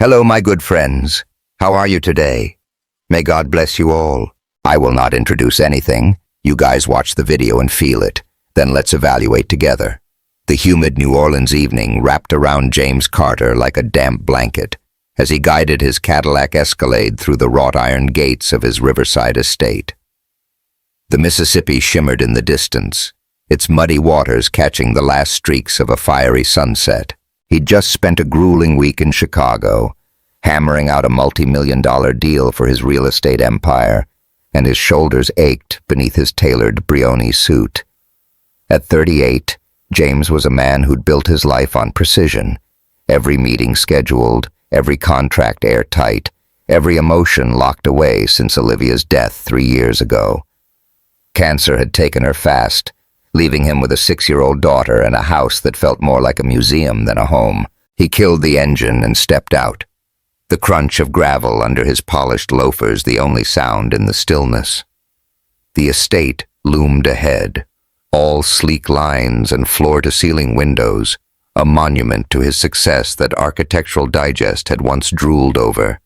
Hello, my good friends. How are you today? May God bless you all. I will not introduce anything. You guys watch the video and feel it. Then let's evaluate together. The humid New Orleans evening wrapped around James Carter like a damp blanket as he guided his Cadillac Escalade through the wrought iron gates of his riverside estate. The Mississippi shimmered in the distance, its muddy waters catching the last streaks of a fiery sunset. He'd just spent a grueling week in Chicago, hammering out a multi-million-dollar deal for his real estate empire, and his shoulders ached beneath his tailored Brioni suit. At 38, James was a man who'd built his life on precision, every meeting scheduled, every contract airtight, every emotion locked away since Olivia's death 3 years ago. Cancer had taken her fast, leaving him with a 6-year-old daughter and a house that felt more like a museum than a home. He killed the engine and stepped out, the crunch of gravel under his polished loafers the only sound in the stillness. The estate loomed ahead, all sleek lines and floor-to-ceiling windows, a monument to his success that Architectural Digest had once drooled over.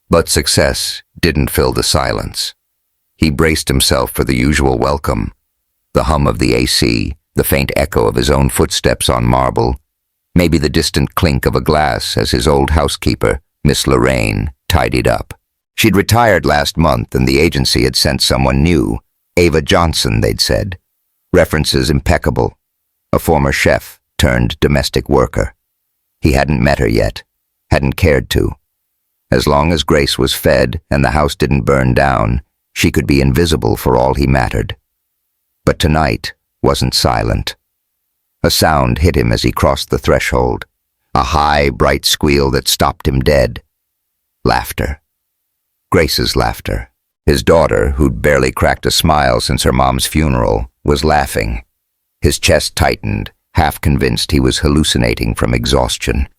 But success didn't fill the silence. He braced himself for the usual welcome, the hum of the AC, the faint echo of his own footsteps on marble, maybe the distant clink of a glass as his old housekeeper, Miss Lorraine, tidied up. She'd retired last month and the agency had sent someone new, Ava Johnson, they'd said. References impeccable. A former chef turned domestic worker. He hadn't met her yet, hadn't cared to. As long as Grace was fed and the house didn't burn down, she could be invisible for all he mattered. But tonight wasn't silent. A sound hit him as he crossed the threshold, a high, bright squeal that stopped him dead. Laughter. Grace's laughter. His daughter, who'd barely cracked a smile since her mom's funeral, was laughing. His chest tightened, half convinced he was hallucinating from exhaustion.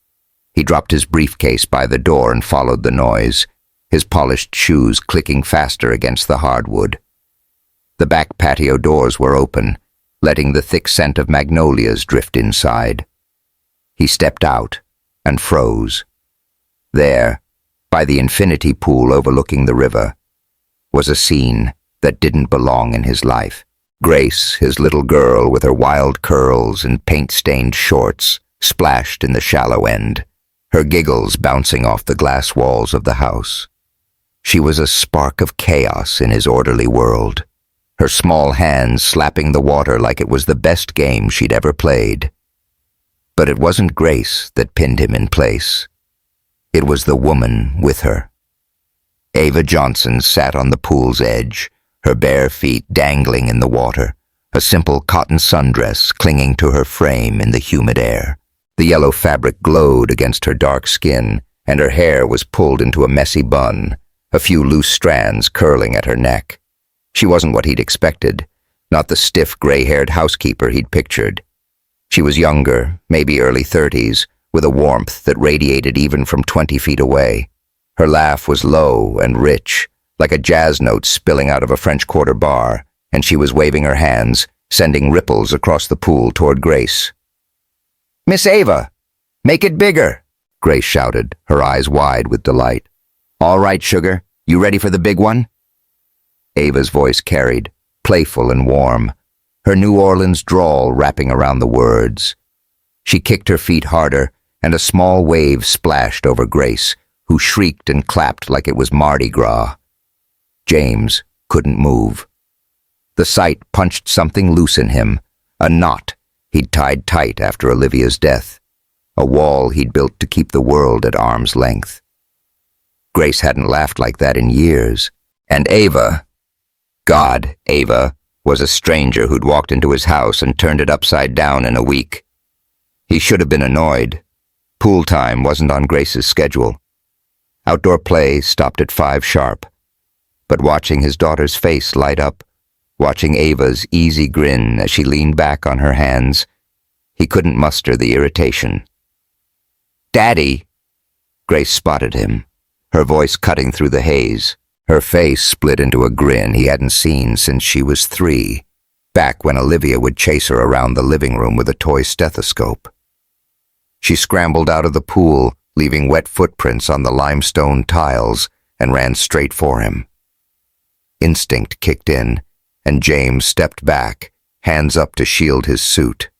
He dropped his briefcase by the door and followed the noise, his polished shoes clicking faster against the hardwood. The back patio doors were open, letting the thick scent of magnolias drift inside. He stepped out and froze. There, by the infinity pool overlooking the river, was a scene that didn't belong in his life. Grace, his little girl with her wild curls and paint-stained shorts, splashed in the shallow end, her giggles bouncing off the glass walls of the house. She was a spark of chaos in his orderly world, her small hands slapping the water like it was the best game she'd ever played. But it wasn't Grace that pinned him in place. It was the woman with her. Ava Johnson sat on the pool's edge, her bare feet dangling in the water, a simple cotton sundress clinging to her frame in the humid air. The yellow fabric glowed against her dark skin, and her hair was pulled into a messy bun, a few loose strands curling at her neck. She wasn't what he'd expected, not the stiff gray-haired housekeeper he'd pictured. She was younger, maybe early 30s, with a warmth that radiated even from 20 feet away. Her laugh was low and rich, like a jazz note spilling out of a French Quarter bar, and she was waving her hands, sending ripples across the pool toward Grace. "Miss Ava, make it bigger," Grace shouted, her eyes wide with delight. "All right, sugar, you ready for the big one?" Ava's voice carried, playful and warm, her New Orleans drawl wrapping around the words. She kicked her feet harder, and a small wave splashed over Grace, who shrieked and clapped like it was Mardi Gras. James couldn't move. The sight punched something loose in him, a knot he'd tied tight after Olivia's death, a wall he'd built to keep the world at arm's length. Grace hadn't laughed like that in years, and Ava was a stranger who'd walked into his house and turned it upside down in a week. He should have been annoyed. Pool time wasn't on Grace's schedule. Outdoor play stopped at 5 sharp. But watching his daughter's face light up, watching Ava's easy grin as she leaned back on her hands, he couldn't muster the irritation. "Daddy!" Grace spotted him, her voice cutting through the haze. Her face split into a grin he hadn't seen since she was 3, back when Olivia would chase her around the living room with a toy stethoscope. She scrambled out of the pool, leaving wet footprints on the limestone tiles, and ran straight for him. Instinct kicked in, and James stepped back, hands up to shield his suit.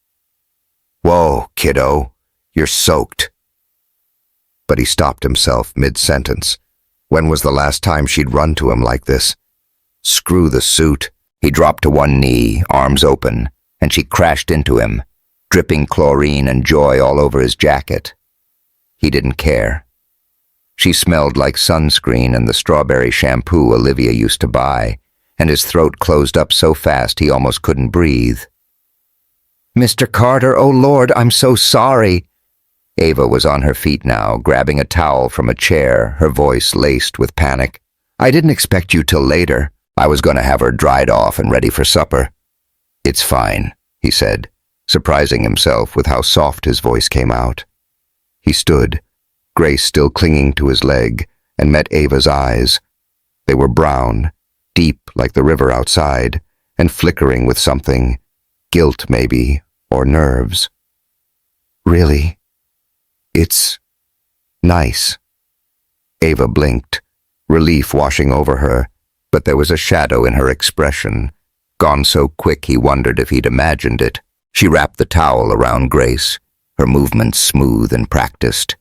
"Whoa, kiddo, you're soaked." But he stopped himself mid-sentence. When was the last time she'd run to him like this? Screw the suit. He dropped to one knee, arms open, and she crashed into him, dripping chlorine and joy all over his jacket. He didn't care. She smelled like sunscreen and the strawberry shampoo Olivia used to buy, and his throat closed up so fast he almost couldn't breathe. "Mr. Carter, oh Lord, I'm so sorry." Ava was on her feet now, grabbing a towel from a chair, her voice laced with panic. "I didn't expect you till later. I was going to have her dried off and ready for supper." "It's fine," he said, surprising himself with how soft his voice came out. He stood, Grace still clinging to his leg, and met Ava's eyes. They were brown, deep like the river outside, and flickering with something, guilt maybe, or nerves. "Really? It's nice." Ava blinked, relief washing over her, but there was a shadow in her expression, gone so quick he wondered if he'd imagined it. She wrapped the towel around Grace, her movements smooth and practiced,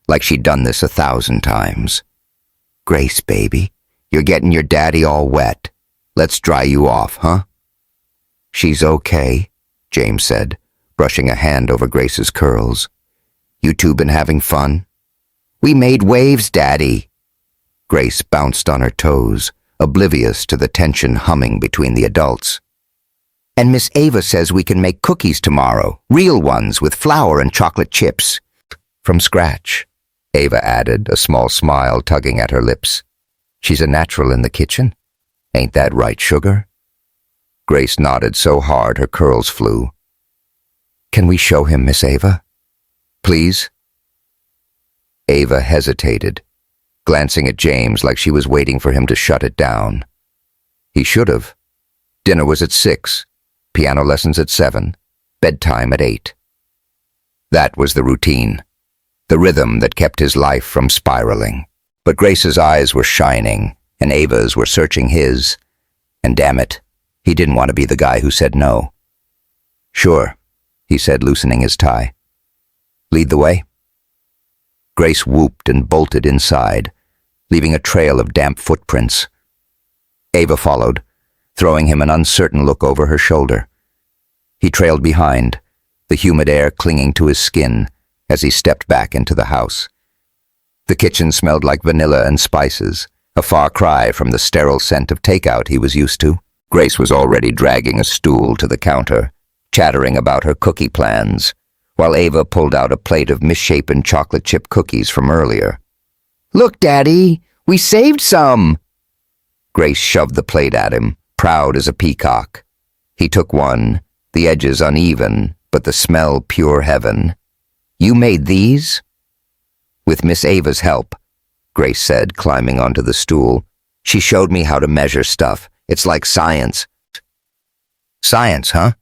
like she'd done this 1,000 times. "Grace, baby, you're getting your daddy all wet. Let's dry you off, huh?" "She's okay," James said, brushing a hand over Grace's curls. "You two been having fun?" "We made waves, Daddy." Grace bounced on her toes, oblivious to the tension humming between the adults. "And Miss Ava says we can make cookies tomorrow, real ones with flour and chocolate chips." "From scratch," Ava added, a small smile tugging at her lips. "She's a natural in the kitchen. Ain't that right, sugar?" Grace nodded so hard her curls flew. "Can we show him, Miss Ava? Please?" Ava hesitated, glancing at James like she was waiting for him to shut it down. He should have. Dinner was at 6, piano lessons at 7, bedtime at 8. That was the routine, the rhythm that kept his life from spiraling. But Grace's eyes were shining, and Ava's were searching his, and damn it, he didn't want to be the guy who said no. "Sure," he said, loosening his tie. "Lead the way." Grace whooped and bolted inside, leaving a trail of damp footprints. Ava followed, throwing him an uncertain look over her shoulder. He trailed behind, the humid air clinging to his skin as he stepped back into the house. The kitchen smelled like vanilla and spices, a far cry from the sterile scent of takeout he was used to. Grace was already dragging a stool to the counter, chattering about her cookie plans, while Ava pulled out a plate of misshapen chocolate chip cookies from earlier. "Look, Daddy, we saved some!" Grace shoved the plate at him, proud as a peacock. He took one, the edges uneven, but the smell pure heaven. "You made these?" "With Miss Ava's help," Grace said, climbing onto the stool. "She showed me how to measure stuff. It's like science." "Science, huh?"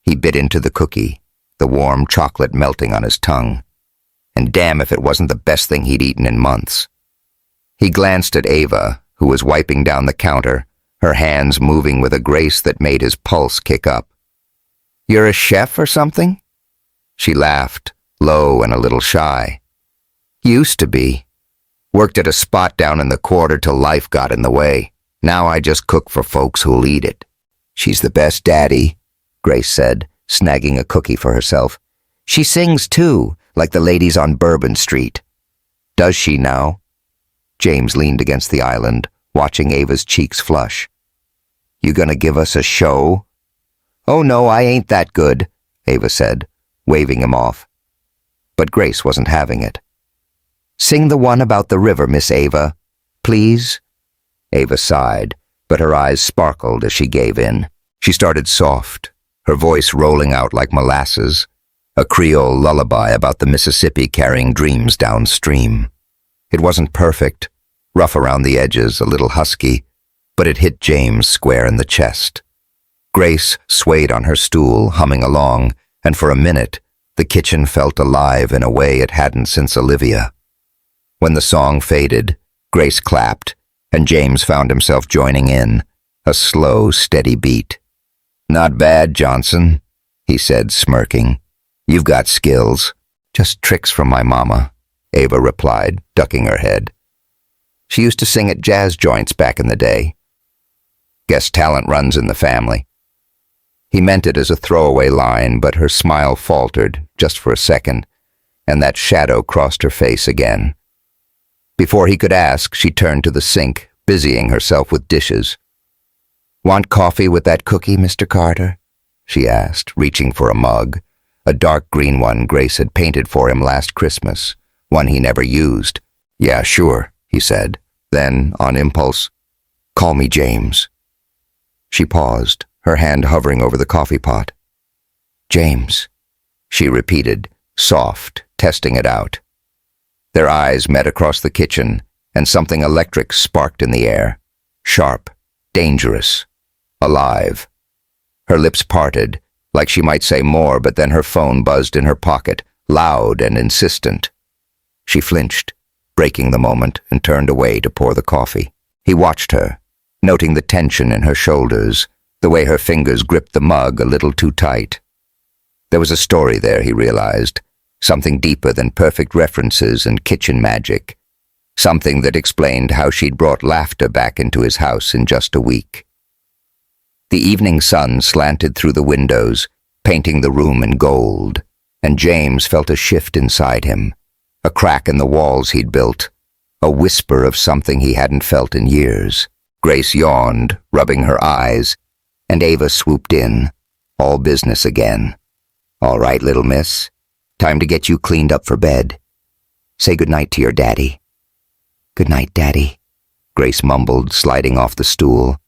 He bit into the cookie, the warm chocolate melting on his tongue. And damn if it wasn't the best thing he'd eaten in months. He glanced at Ava, who was wiping down the counter, her hands moving with a grace that made his pulse kick up. "You're a chef or something?" She laughed, low and a little shy. "Used to be. Worked at a spot down in the quarter till life got in the way. Now I just cook for folks who'll eat it." "She's the best, Daddy," Grace said, snagging a cookie for herself. "She sings too, like the ladies on Bourbon Street." "Does she now?" James leaned against the island, watching Ava's cheeks flush. "You gonna give us a show?" "Oh no, I ain't that good," Ava said, waving him off. But Grace wasn't having it. "Sing the one about the river, Miss Ava, please." Ava sighed, but her eyes sparkled as she gave in. She started soft, her voice rolling out like molasses, a Creole lullaby about the Mississippi carrying dreams downstream. It wasn't perfect, rough around the edges, a little husky, but it hit James square in the chest. Grace swayed on her stool, humming along, and for a minute, The kitchen felt alive in a way it hadn't since Olivia. When the song faded, Grace clapped, and James found himself joining in, a slow, steady beat. "Not bad, Johnson," he said, smirking. "You've got skills." "Just tricks from my mama," Ava replied, ducking her head. "She used to sing at jazz joints back in the day. Guess talent runs in the family." He meant it as a throwaway line, but her smile faltered, just for a second, and that shadow crossed her face again. Before he could ask, she turned to the sink, busying herself with dishes. "Want coffee with that cookie, Mr. Carter?" she asked, reaching for a mug, a dark green one Grace had painted for him last Christmas, one he never used. "Yeah, sure," he said. Then, on impulse, "Call me James." She paused, her hand hovering over the coffee pot. "James," she repeated, soft, testing it out. Their eyes met across the kitchen, and something electric sparked in the air. Sharp, dangerous, alive. Her lips parted, like she might say more, but then her phone buzzed in her pocket, loud and insistent. She flinched, breaking the moment, and turned away to pour the coffee. He watched her, noting the tension in her shoulders, the way her fingers gripped the mug a little too tight. There was a story there, he realized, something deeper than perfect references and kitchen magic, something that explained how she'd brought laughter back into his house in just a week. The evening sun slanted through the windows, painting the room in gold, and James felt a shift inside him, a crack in the walls he'd built, a whisper of something he hadn't felt in years. Grace yawned, rubbing her eyes, and Ava swooped in, all business again. "All right, little miss. Time to get you cleaned up for bed. Say goodnight to your daddy." "Good night, Daddy," Grace mumbled, sliding off the stool.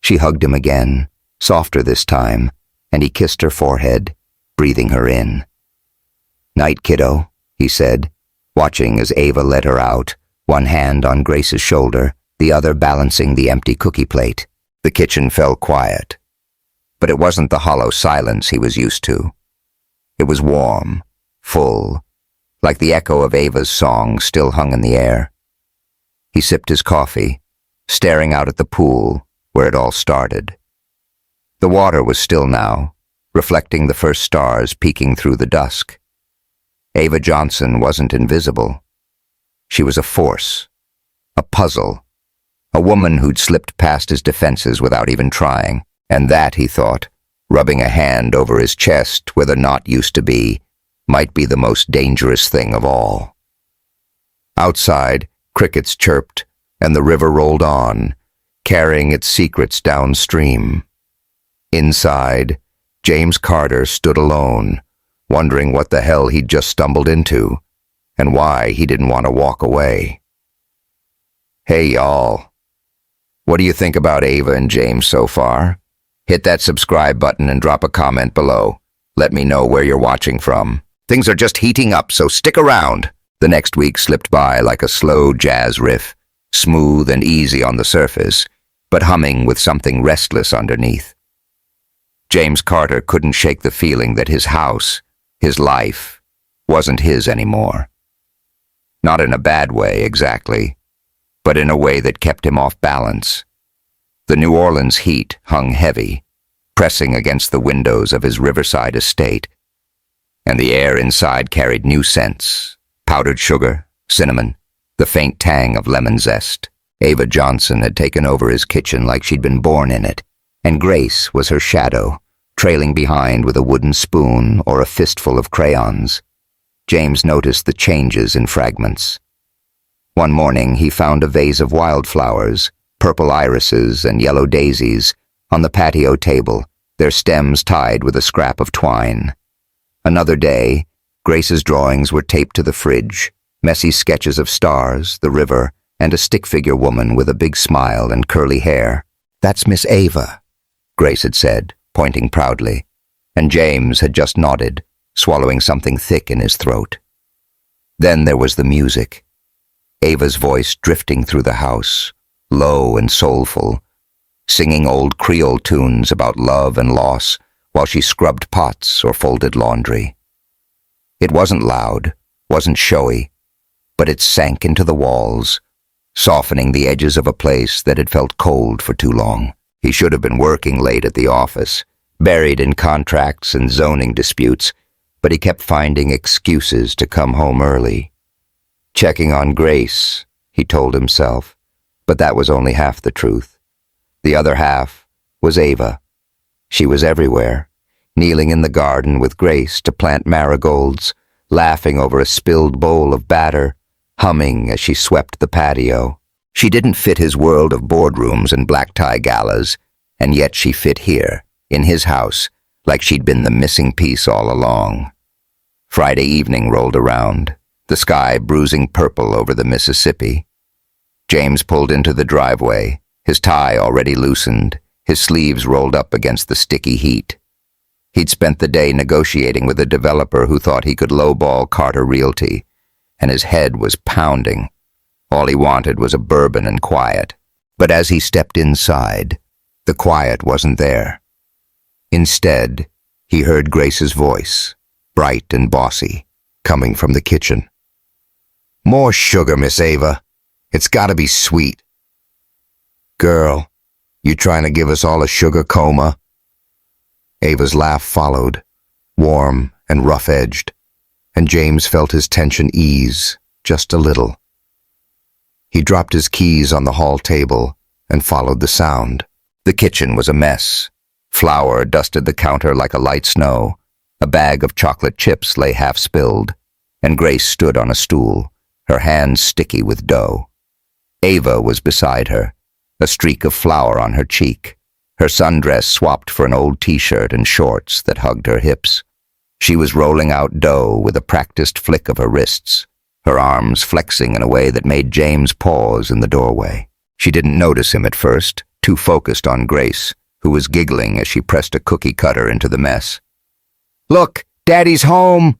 She hugged him again, softer this time, and he kissed her forehead, breathing her in. "Night, kiddo," he said, watching as Ava led her out, one hand on Grace's shoulder, the other balancing the empty cookie plate. The kitchen fell quiet, but it wasn't the hollow silence he was used to. It was warm, full, like the echo of Ava's song still hung in the air. He sipped his coffee, staring out at the pool where it all started. The water was still now, reflecting the first stars peeking through the dusk. Ava Johnson wasn't invisible. She was a force, a puzzle, a woman who'd slipped past his defenses without even trying, and that, he thought, rubbing a hand over his chest where the knot used to be, might be the most dangerous thing of all. Outside, crickets chirped, and the river rolled on, carrying its secrets downstream. Inside, James Carter stood alone, wondering what the hell he'd just stumbled into, and why he didn't want to walk away. "Hey, y'all. What do you think about Ava and James so far? Hit that subscribe button and drop a comment below. Let me know where you're watching from. Things are just heating up, so stick around." The next week slipped by like a slow jazz riff, smooth and easy on the surface, but humming with something restless underneath. James Carter couldn't shake the feeling that his house, his life, wasn't his anymore. Not in a bad way, exactly, but in a way that kept him off balance. The New Orleans heat hung heavy, pressing against the windows of his riverside estate, and the air inside carried new scents: powdered sugar, cinnamon, the faint tang of lemon zest. Ava Johnson had taken over his kitchen like she'd been born in it, and Grace was her shadow, trailing behind with a wooden spoon or a fistful of crayons. James noticed the changes in fragments. One morning he found a vase of wildflowers, purple irises and yellow daisies, on the patio table, their stems tied with a scrap of twine. Another day, Grace's drawings were taped to the fridge, messy sketches of stars, the river, and a stick-figure woman with a big smile and curly hair. "That's Miss Ava," Grace had said, pointing proudly, and James had just nodded, swallowing something thick in his throat. Then there was the music. Ava's voice drifting through the house, low and soulful, singing old Creole tunes about love and loss while she scrubbed pots or folded laundry. It wasn't loud, wasn't showy, but it sank into the walls, softening the edges of a place that had felt cold for too long. He should have been working late at the office, buried in contracts and zoning disputes, but he kept finding excuses to come home early. Checking on Grace, he told himself, but that was only half the truth. The other half was Ava. She was everywhere, kneeling in the garden with Grace to plant marigolds, laughing over a spilled bowl of batter, humming as she swept the patio. She didn't fit his world of boardrooms and black-tie galas, and yet she fit here, in his house, like she'd been the missing piece all along. Friday evening rolled around, the sky bruising purple over the Mississippi. James pulled into the driveway, his tie already loosened, his sleeves rolled up against the sticky heat. He'd spent the day negotiating with a developer who thought he could lowball Carter Realty, and his head was pounding. All he wanted was a bourbon and quiet. But as he stepped inside, the quiet wasn't there. Instead, he heard Grace's voice, bright and bossy, coming from the kitchen. "More sugar, Miss Ava. It's gotta be sweet." "Girl, you trying to give us all a sugar coma?" Ava's laugh followed, warm and rough-edged, and James felt his tension ease just a little. He dropped his keys on the hall table and followed the sound. The kitchen was a mess. Flour dusted the counter like a light snow. A bag of chocolate chips lay half spilled, and Grace stood on a stool, her hands sticky with dough. Ava was beside her, a streak of flour on her cheek, her sundress swapped for an old t-shirt and shorts that hugged her hips. She was rolling out dough with a practiced flick of her wrists, her arms flexing in a way that made James pause in the doorway. She didn't notice him at first, too focused on Grace, who was giggling as she pressed a cookie cutter into the mess. "Look, Daddy's home!"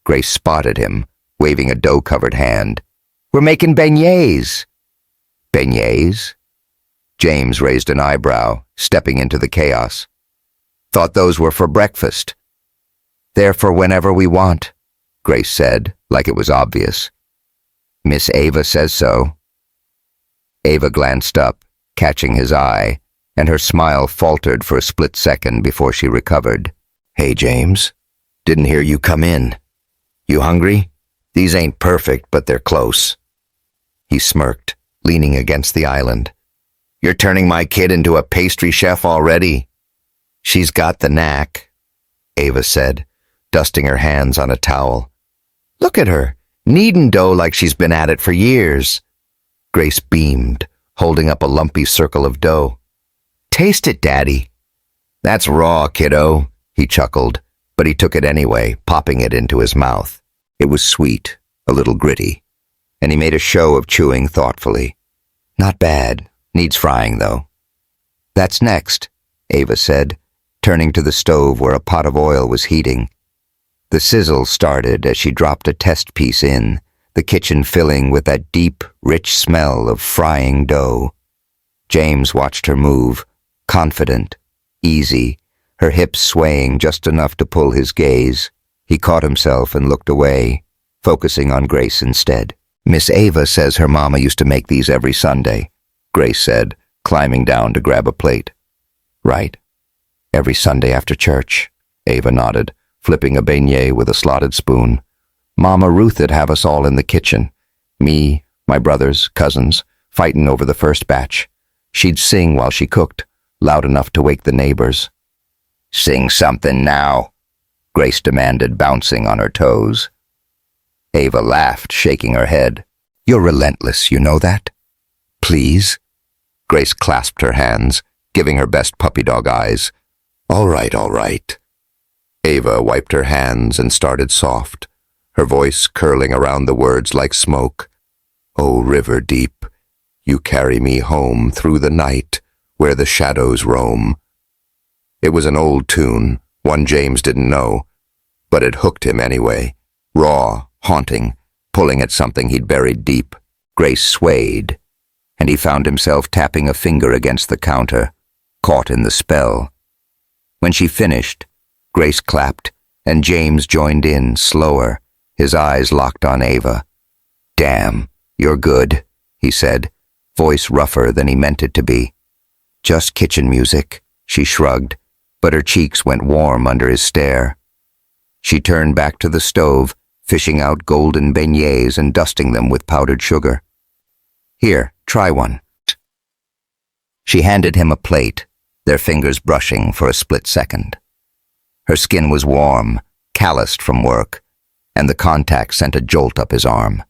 Grace spotted him, waving a dough-covered hand. "We're making beignets." "Beignets?" James raised an eyebrow, stepping into the chaos. "Thought those were for breakfast." "They're for whenever we want," Grace said, like it was obvious. "Miss Ava says so." Ava glanced up, catching his eye, and her smile faltered for a split second before she recovered. "Hey, James. Didn't hear you come in. You hungry? These ain't perfect, but they're close." He smirked, leaning against the island. "You're turning my kid into a pastry chef already?" "She's got the knack," Ava said, dusting her hands on a towel. "Look at her, kneading dough like she's been at it for years." Grace beamed, holding up a lumpy circle of dough. "Taste it, Daddy." "That's raw, kiddo," he chuckled, but he took it anyway, popping it into his mouth. It was sweet, a little gritty, and he made a show of chewing thoughtfully. "Not bad. Needs frying, though." "That's next," Ava said, turning to the stove where a pot of oil was heating. The sizzle started as she dropped a test piece in, the kitchen filling with that deep, rich smell of frying dough. James watched her move, confident, easy, her hips swaying just enough to pull his gaze. He caught himself and looked away, focusing on Grace instead. "Miss Ava says her mama used to make these every Sunday," Grace said, climbing down to grab a plate. "Right. Every Sunday after church," Ava nodded, flipping a beignet with a slotted spoon. "Mama Ruth'd have us all in the kitchen. Me, my brothers, cousins, fighting over the first batch. She'd sing while she cooked, loud enough to wake the neighbors." "Sing something now," Grace demanded, bouncing on her toes. Ava laughed, shaking her head. "You're relentless, you know that?" "Please?" Grace clasped her hands, giving her best puppy dog eyes. All right." Ava wiped her hands and started soft, her voice curling around the words like smoke. "O river deep, you carry me home through the night where the shadows roam." It was an old tune, one James didn't know, but it hooked him anyway, raw, haunting, pulling at something he'd buried deep. Grace swayed, and he found himself tapping a finger against the counter, caught in the spell. When she finished, Grace clapped, and James joined in, slower, his eyes locked on Ava. "Damn, you're good," he said, voice rougher than he meant it to be. "Just kitchen music," she shrugged, but her cheeks went warm under his stare. She turned back to the stove, fishing out golden beignets and dusting them with powdered sugar. "Here, try one." She handed him a plate, their fingers brushing for a split second. Her skin was warm, calloused from work, and the contact sent a jolt up his arm.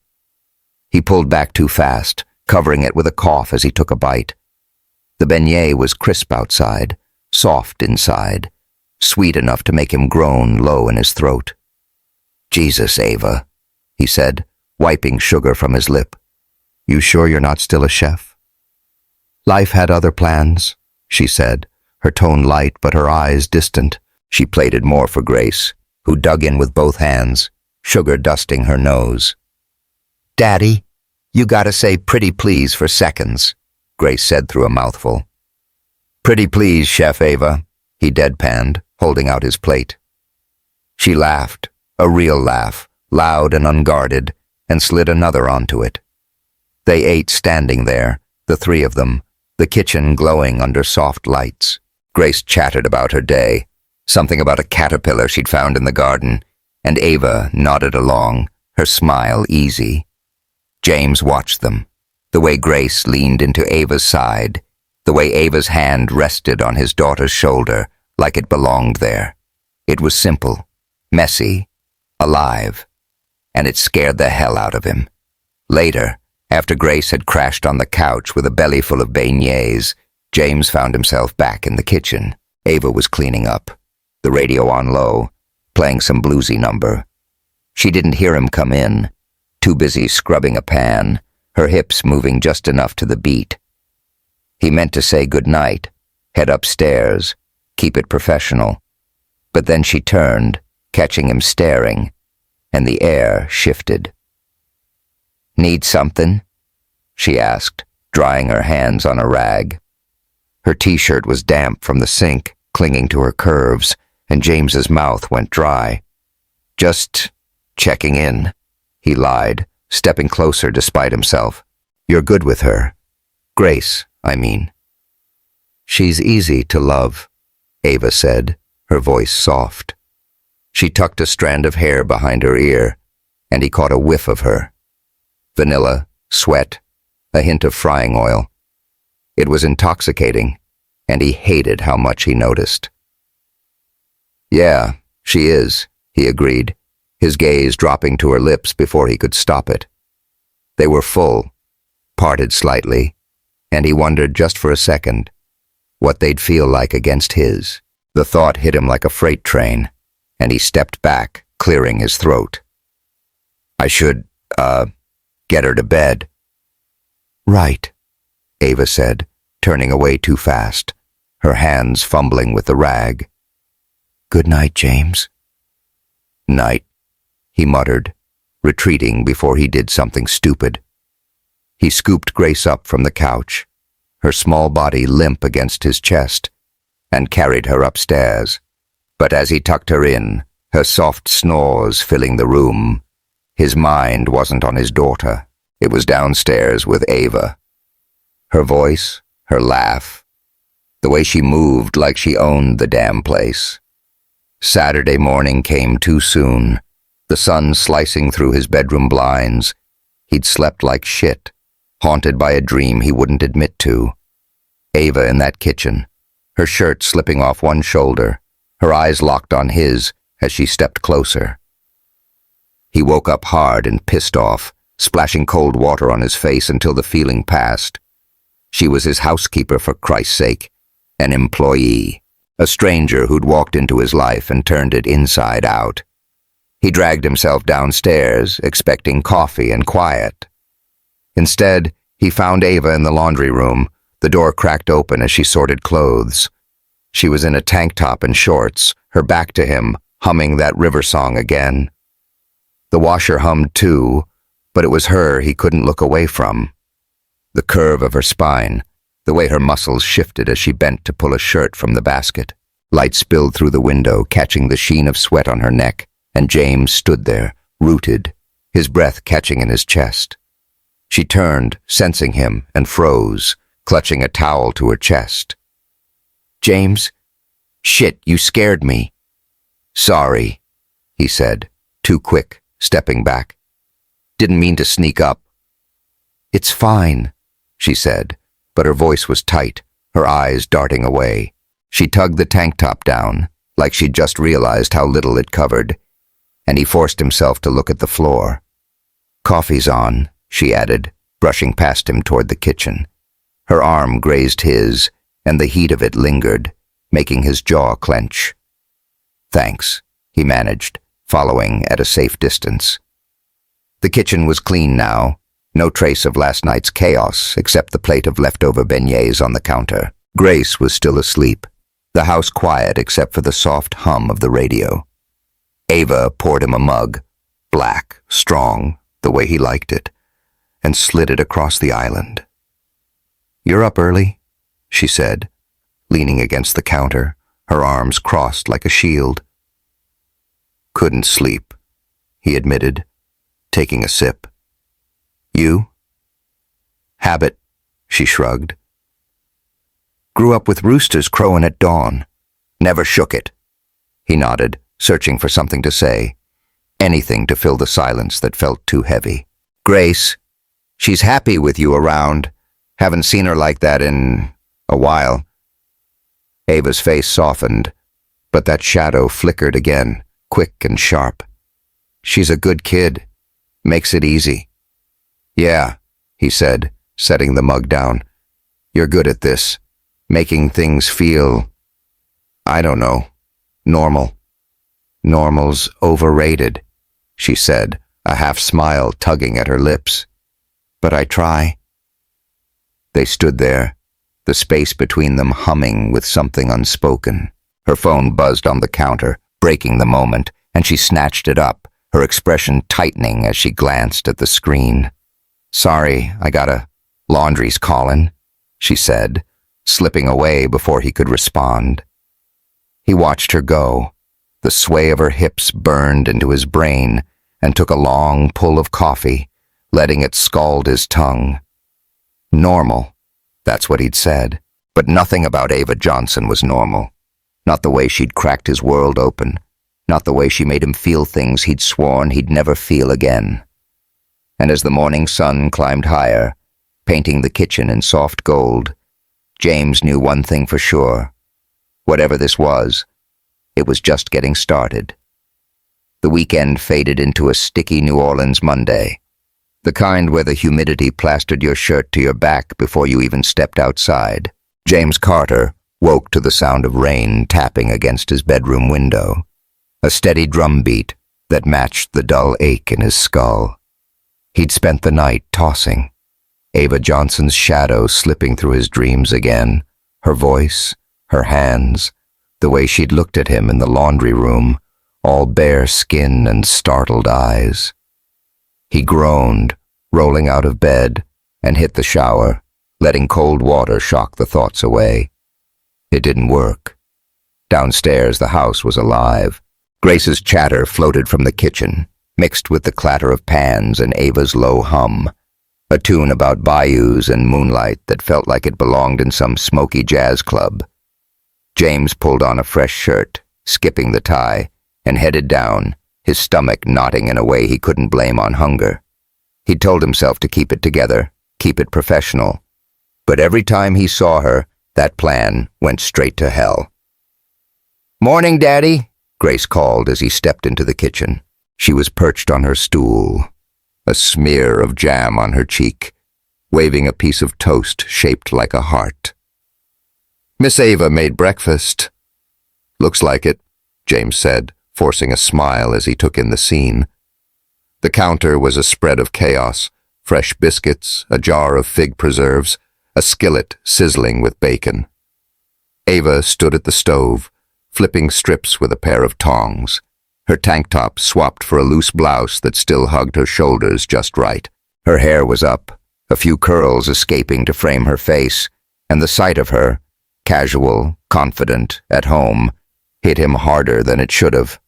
He pulled back too fast, covering it with a cough as he took a bite. The beignet was crisp outside, soft inside, sweet enough to make him groan low in his throat. "Jesus, Ava," he said, wiping sugar from his lip. "You sure you're not still a chef?" "Life had other plans," she said, her tone light but her eyes distant. She plated more for Grace, who dug in with both hands, sugar dusting her nose. "Daddy, you gotta say pretty please for seconds," Grace said through a mouthful. "Pretty please, Chef Ava," he deadpanned, holding out his plate. She laughed, a real laugh, loud and unguarded, and slid another onto it. They ate standing there, the three of them, the kitchen glowing under soft lights. Grace chattered about her day, something about a caterpillar she'd found in the garden, and Ava nodded along, her smile easy. James watched them, the way Grace leaned into Ava's side, the way Ava's hand rested on his daughter's shoulder like it belonged there. It was simple, messy, alive, and it scared the hell out of him. Later, after Grace had crashed on the couch with a belly full of beignets, James found himself back in the kitchen. Ava was cleaning up, the radio on low, playing some bluesy number. She didn't hear him come in, too busy scrubbing a pan, her hips moving just enough to the beat. He meant to say goodnight, head upstairs, keep it professional. But then she turned, catching him staring, and the air shifted. "Need something?" she asked, drying her hands on a rag. Her t-shirt was damp from the sink, clinging to her curves, and James's mouth went dry. "Just checking in," he lied, stepping closer despite himself. "You're good with her. Grace, I mean." "She's easy to love," Ava said, her voice soft. She tucked a strand of hair behind her ear, and he caught a whiff of her. Vanilla, sweat, a hint of frying oil. It was intoxicating, and he hated how much he noticed. "Yeah, she is," he agreed, his gaze dropping to her lips before he could stop it. They were full, parted slightly, and he wondered just for a second what they'd feel like against his. The thought hit him like a freight train, and he stepped back, clearing his throat. "I should, get her to bed." "Right," Ava said, turning away too fast, her hands fumbling with the rag. "Good night, James." "Night," he muttered, retreating before he did something stupid. He scooped Grace up from the couch, her small body limp against his chest, and carried her upstairs. But as he tucked her in, her soft snores filling the room, his mind wasn't on his daughter. It was downstairs with Ava. Her voice, her laugh, the way she moved like she owned the damn place. Saturday morning came too soon, the sun slicing through his bedroom blinds. He'd slept like shit, haunted by a dream he wouldn't admit to. Ava in that kitchen, her shirt slipping off one shoulder, her eyes locked on his as she stepped closer. He woke up hard and pissed off, splashing cold water on his face until the feeling passed. She was his housekeeper, for Christ's sake, an employee, a stranger who'd walked into his life and turned it inside out. He dragged himself downstairs, expecting coffee and quiet. Instead, he found Ava in the laundry room, the door cracked open as she sorted clothes. She was in a tank top and shorts, her back to him, humming that river song again. The washer hummed too, but it was her he couldn't look away from. The curve of her spine, the way her muscles shifted as she bent to pull a shirt from the basket. Light spilled through the window, catching the sheen of sweat on her neck, and James stood there, rooted, his breath catching in his chest. She turned, sensing him, and froze, clutching a towel to her chest. "James? Shit, you scared me." "Sorry," he said, too quick, stepping back. "Didn't mean to sneak up." "It's fine," she said, but her voice was tight, her eyes darting away. She tugged the tank top down, like she'd just realized how little it covered, and he forced himself to look at the floor. "Coffee's on," she added, brushing past him toward the kitchen. Her arm grazed his, and the heat of it lingered, making his jaw clench. "Thanks," he managed, following at a safe distance. The kitchen was clean now, no trace of last night's chaos except the plate of leftover beignets on the counter. Grace was still asleep, the house quiet except for the soft hum of the radio. Ava poured him a mug, black, strong, the way he liked it, and slid it across the island. "You're up early," she said, leaning against the counter, her arms crossed like a shield. "Couldn't sleep," he admitted, taking a sip. "You?" "Habit," she shrugged. "Grew up with roosters crowing at dawn. Never shook it." He nodded, searching for something to say, anything to fill the silence that felt too heavy. "Grace, she's happy with you around. Haven't seen her like that in a while." Ava's face softened, but that shadow flickered again, quick and sharp. "She's a good kid. Makes it easy." "Yeah," he said, setting the mug down. "You're good at this, making things feel, I don't know, normal." "Normal's overrated," she said, a half smile tugging at her lips. "But I try." They stood there, the space between them humming with something unspoken. Her phone buzzed on the counter, breaking the moment, and she snatched it up, her expression tightening as she glanced at the screen. "Sorry, laundry's calling," she said, slipping away before he could respond. He watched her go. The sway of her hips burned into his brain and took a long pull of coffee, letting it scald his tongue. Normal, that's what he'd said. But nothing about Ava Johnson was normal. Not the way she'd cracked his world open. Not the way she made him feel things he'd sworn he'd never feel again. And as the morning sun climbed higher, painting the kitchen in soft gold, James knew one thing for sure. Whatever this was, it was just getting started. The weekend faded into a sticky New Orleans Monday, the kind where the humidity plastered your shirt to your back before you even stepped outside. James Carter woke to the sound of rain tapping against his bedroom window, a steady drumbeat that matched the dull ache in his skull. He'd spent the night tossing, Ava Johnson's shadow slipping through his dreams again, her voice, her hands, the way she'd looked at him in the laundry room, all bare skin and startled eyes. He groaned, rolling out of bed, and hit the shower, letting cold water shock the thoughts away. It didn't work. Downstairs, the house was alive. Grace's chatter floated from the kitchen, mixed with the clatter of pans and Ava's low hum, a tune about bayous and moonlight that felt like it belonged in some smoky jazz club. James pulled on a fresh shirt, skipping the tie, and headed down, his stomach knotting in a way he couldn't blame on hunger. He'd told himself to keep it together, keep it professional. But every time he saw her, that plan went straight to hell. "Morning, Daddy," Grace called as he stepped into the kitchen. She was perched on her stool, a smear of jam on her cheek, waving a piece of toast shaped like a heart. "Miss Ava made breakfast." "Looks like it," James said, forcing a smile as he took in the scene. The counter was a spread of chaos, fresh biscuits, a jar of fig preserves, a skillet sizzling with bacon. Ava stood at the stove, flipping strips with a pair of tongs, her tank top swapped for a loose blouse that still hugged her shoulders just right. Her hair was up, a few curls escaping to frame her face, and the sight of her, casual, confident, at home, hit him harder than it should have.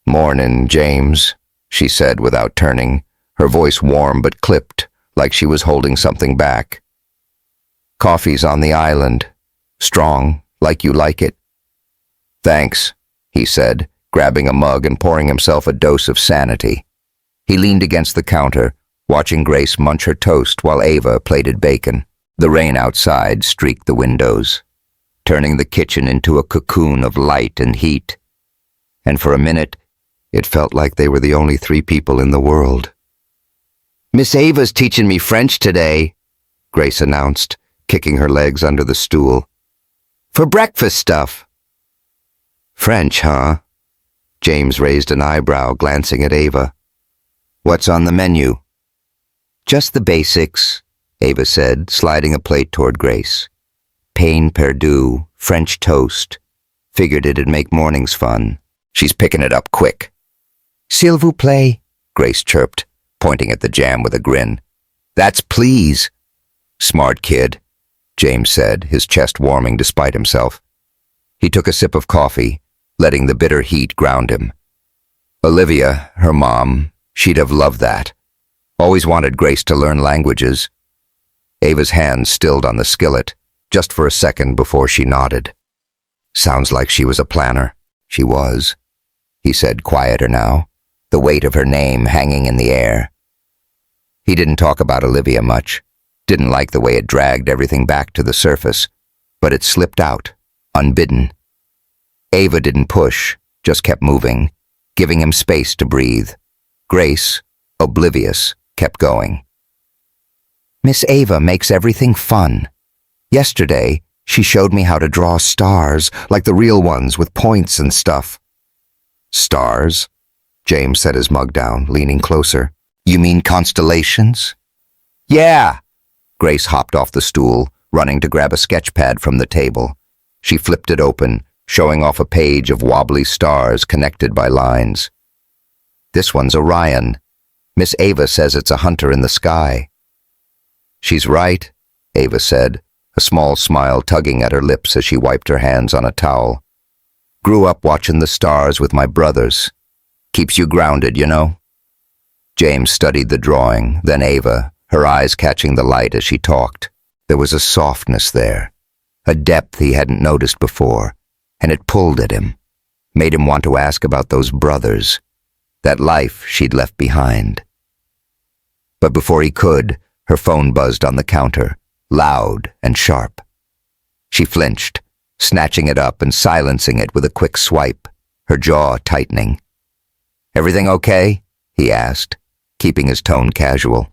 "Mornin', James," she said without turning, her voice warm but clipped, like she was holding something back. "Coffee's on the island. Strong, like you like it." "Thanks," he said, grabbing a mug and pouring himself a dose of sanity. He leaned against the counter, watching Grace munch her toast while Ava plated bacon. The rain outside streaked the windows, turning the kitchen into a cocoon of light and heat. And for a minute, it felt like they were the only 3 people in the world. "Miss Ava's teaching me French today," Grace announced, kicking her legs under the stool. "For breakfast stuff." "French, huh?" James raised an eyebrow, glancing at Ava. "What's on the menu?" "Just the basics," Ava said, sliding a plate toward Grace. "Pain perdu, French toast. Figured it'd make mornings fun." "She's picking it up quick." "S'il vous plaît," Grace chirped, pointing at the jam with a grin. "That's please." "Smart kid," James said, his chest warming despite himself. He took a sip of coffee, letting the bitter heat ground him. Olivia, her mom, she'd have loved that. Always wanted Grace to learn languages. Ava's hand stilled on the skillet, just for a second before she nodded. "Sounds like she was a planner." "She was," he said, quieter now, the weight of her name hanging in the air. He didn't talk about Olivia much, didn't like the way it dragged everything back to the surface, but it slipped out, unbidden. Ava didn't push, just kept moving, giving him space to breathe. Grace, oblivious, kept going. "Miss Ava makes everything fun. Yesterday, she showed me how to draw stars, like the real ones with points and stuff." "Stars?" James set his mug down, leaning closer. "You mean constellations?" "Yeah!" Grace hopped off the stool, running to grab a sketch pad from the table. She flipped it open, showing off a page of wobbly stars connected by lines. "This one's Orion. Miss Ava says it's a hunter in the sky." "She's right," Ava said, a small smile tugging at her lips as she wiped her hands on a towel. "Grew up watching the stars with my brothers. Keeps you grounded, you know." James studied the drawing, then Ava, her eyes catching the light as she talked. There was a softness there, a depth he hadn't noticed before, and it pulled at him, made him want to ask about those brothers, that life she'd left behind. But before he could, her phone buzzed on the counter, loud and sharp. She flinched, snatching it up and silencing it with a quick swipe, her jaw tightening. "Everything okay?" he asked, keeping his tone casual.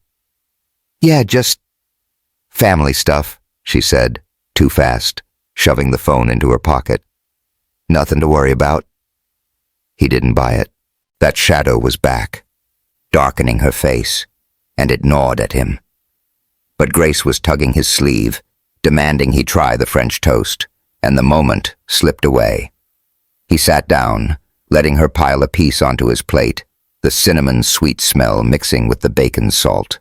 "Yeah, just family stuff," she said, too fast, shoving the phone into her pocket. "Nothing to worry about." He didn't buy it. That shadow was back, darkening her face, and it gnawed at him. But Grace was tugging his sleeve, demanding he try the French toast, and the moment slipped away. He sat down, letting her pile a piece onto his plate, the cinnamon-sweet smell mixing with the bacon salt.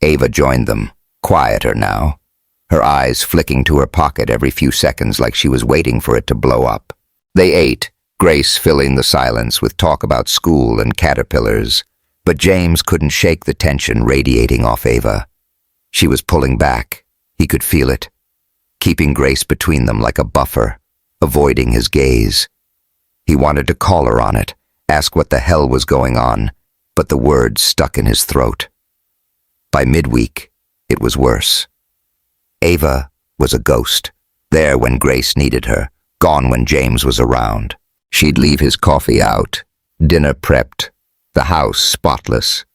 Ava joined them, quieter now, her eyes flicking to her pocket every few seconds like she was waiting for it to blow up. They ate, Grace filling the silence with talk about school and caterpillars, but James couldn't shake the tension radiating off Ava. She was pulling back. He could feel it, keeping Grace between them like a buffer, avoiding his gaze. He wanted to call her on it, ask what the hell was going on, but the words stuck in his throat. By midweek, it was worse. Ava was a ghost, there when Grace needed her, gone when James was around. She'd leave his coffee out, dinner prepped, the house spotless,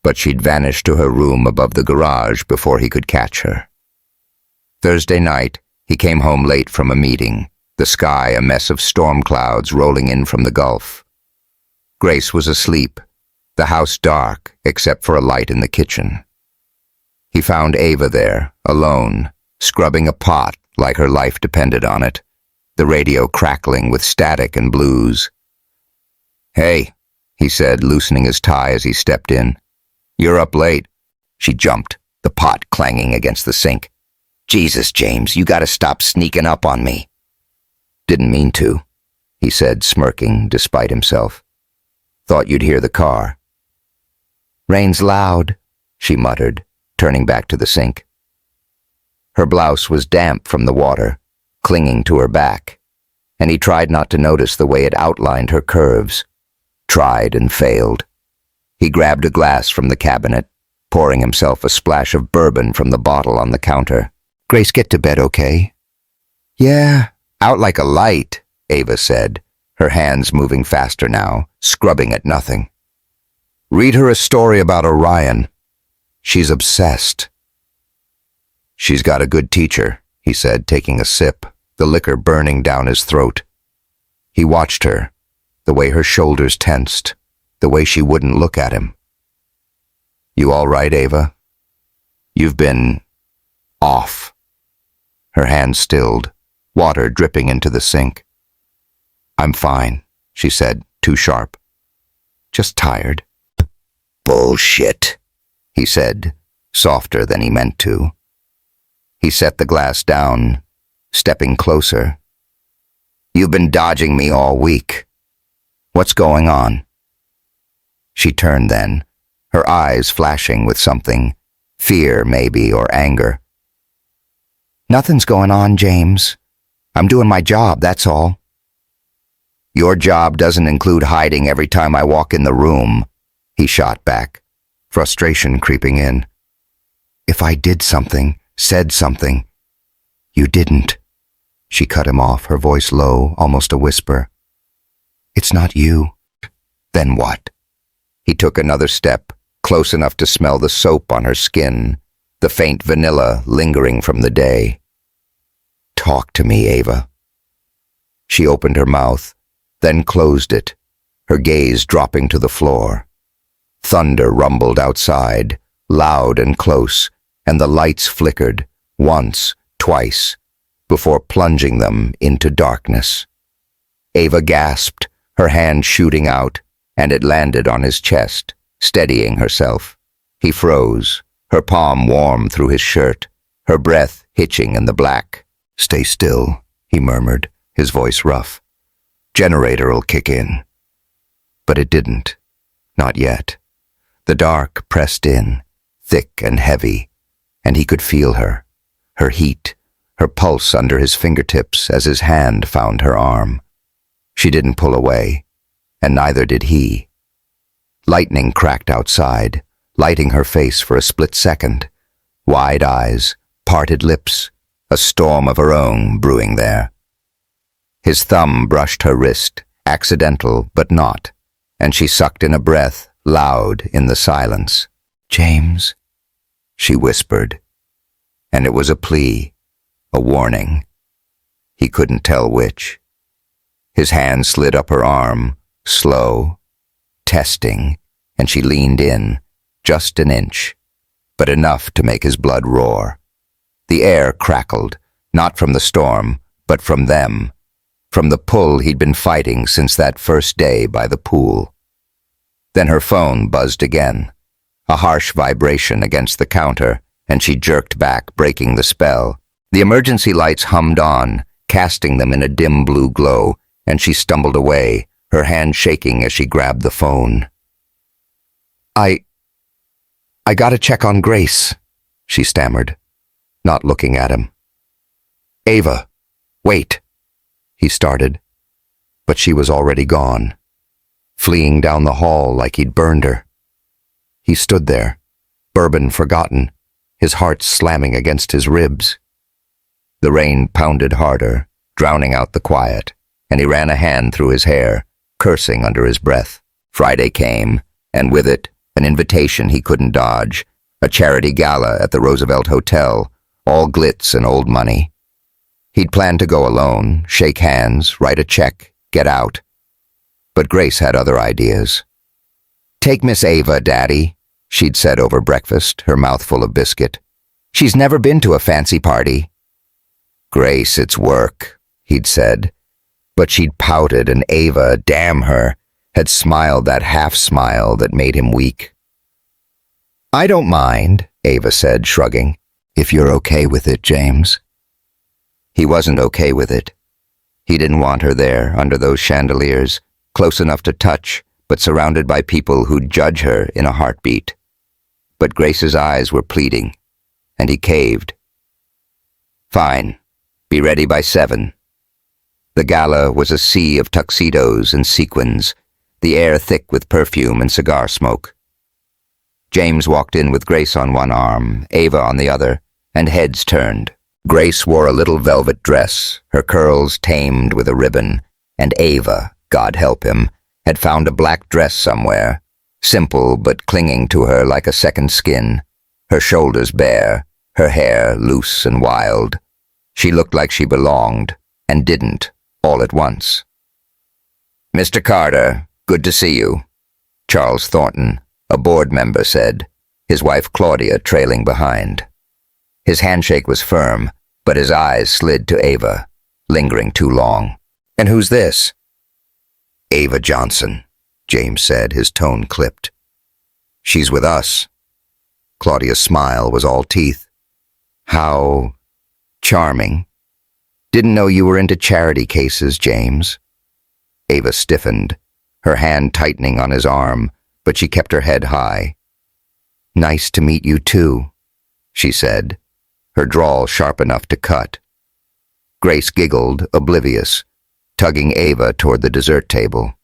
but she'd vanish to her room above the garage before he could catch her. Thursday night, he came home late from a meeting, the sky a mess of storm clouds rolling in from the Gulf. Grace was asleep, the house dark except for a light in the kitchen. He found Ava there, alone, scrubbing a pot like her life depended on it, the radio crackling with static and blues. "Hey," he said, loosening his tie as he stepped in. "You're up late." She jumped, the pot clanging against the sink. "Jesus, James, you gotta stop sneaking up on me." Didn't mean to, he said, smirking despite himself. Thought you'd hear the car. Rain's loud, she muttered, turning back to the sink. Her blouse was damp from the water, clinging to her back, and he tried not to notice the way it outlined her curves. Tried and failed. He grabbed a glass from the cabinet, pouring himself a splash of bourbon from the bottle on the counter. Grace, get to bed, okay? Yeah, out like a light, Ava said, her hands moving faster now, scrubbing at nothing. Read her a story about Orion. She's obsessed. She's got a good teacher, he said, taking a sip, the liquor burning down his throat. He watched her, the way her shoulders tensed, the way she wouldn't look at him. You all right, Ava? You've been off. Her hands stilled, water dripping into the sink. I'm fine, she said, too sharp. Just tired. Bullshit, he said, softer than he meant to. He set the glass down, stepping closer. You've been dodging me all week. What's going on? She turned then, her eyes flashing with something, fear maybe or anger. Nothing's going on, James. I'm doing my job, that's all. Your job doesn't include hiding every time I walk in the room, he shot back, frustration creeping in. If I did something, said something. You didn't. She cut him off, her voice low, almost a whisper. It's not you. Then what? He took another step, close enough to smell the soap on her skin, the faint vanilla lingering from the day. Talk to me, Ava. She opened her mouth, then closed it, her gaze dropping to the floor. Thunder rumbled outside, loud and close, and the lights flickered, once, twice, before plunging them into darkness. Ava gasped, her hand shooting out, and it landed on his chest, steadying herself. He froze, her palm warm through his shirt, her breath hitching in the black. Stay still, he murmured, his voice rough. Generator'll kick in. But it didn't. Not yet. The dark pressed in, thick and heavy, and he could feel her, her heat, her pulse under his fingertips as his hand found her arm. She didn't pull away, and neither did he. Lightning cracked outside, lighting her face for a split second. Wide eyes, parted lips, a storm of her own brewing there. His thumb brushed her wrist, accidental but not, and she sucked in a breath, loud in the silence. James, she whispered, and it was a plea, a warning. He couldn't tell which. His hand slid up her arm, slow, testing, and she leaned in, just an inch, but enough to make his blood roar. The air crackled, not from the storm, but from them, from the pull he'd been fighting since that first day by the pool. Then her phone buzzed again, a harsh vibration against the counter, and she jerked back, breaking the spell. The emergency lights hummed on, casting them in a dim blue glow, and she stumbled away, her hand shaking as she grabbed the phone. I gotta check on Grace, she stammered, not looking at him. Ava, wait, he started, but she was already gone, fleeing down the hall like he'd burned her. He stood there, bourbon forgotten, his heart slamming against his ribs. The rain pounded harder, drowning out the quiet, and he ran a hand through his hair, cursing under his breath. Friday came, and with it, an invitation he couldn't dodge, a charity gala at the Roosevelt Hotel, all glitz and old money. He'd planned to go alone, shake hands, write a check, get out. But Grace had other ideas. Take Miss Ava, Daddy, she'd said over breakfast, her mouth full of biscuit. She's never been to a fancy party. Grace, it's work, he'd said. But she'd pouted, and Ava, damn her, had smiled that half-smile that made him weak. I don't mind, Ava said, shrugging, if you're okay with it, James. He wasn't okay with it. He didn't want her there, under those chandeliers, close enough to touch, but surrounded by people who'd judge her in a heartbeat. But Grace's eyes were pleading, and he caved. Fine. Be ready by 7. The gala was a sea of tuxedos and sequins, the air thick with perfume and cigar smoke. James walked in with Grace on one arm, Ava on the other, and heads turned. Grace wore a little velvet dress, her curls tamed with a ribbon, and Ava, God help him, had found a black dress somewhere, simple but clinging to her like a second skin, her shoulders bare, her hair loose and wild. She looked like she belonged, and didn't, all at once. "Mr. Carter, good to see you," Charles Thornton, a board member, said, his wife Claudia trailing behind. His handshake was firm, but his eyes slid to Ava, lingering too long. "And who's this?" "Ava Johnson," James said, his tone clipped. "She's with us." Claudia's smile was all teeth. "How charming. Didn't know you were into charity cases, James." Ava stiffened, her hand tightening on his arm, but she kept her head high. "Nice to meet you too," she said, her drawl sharp enough to cut. Grace giggled, oblivious, tugging Ava toward the dessert table.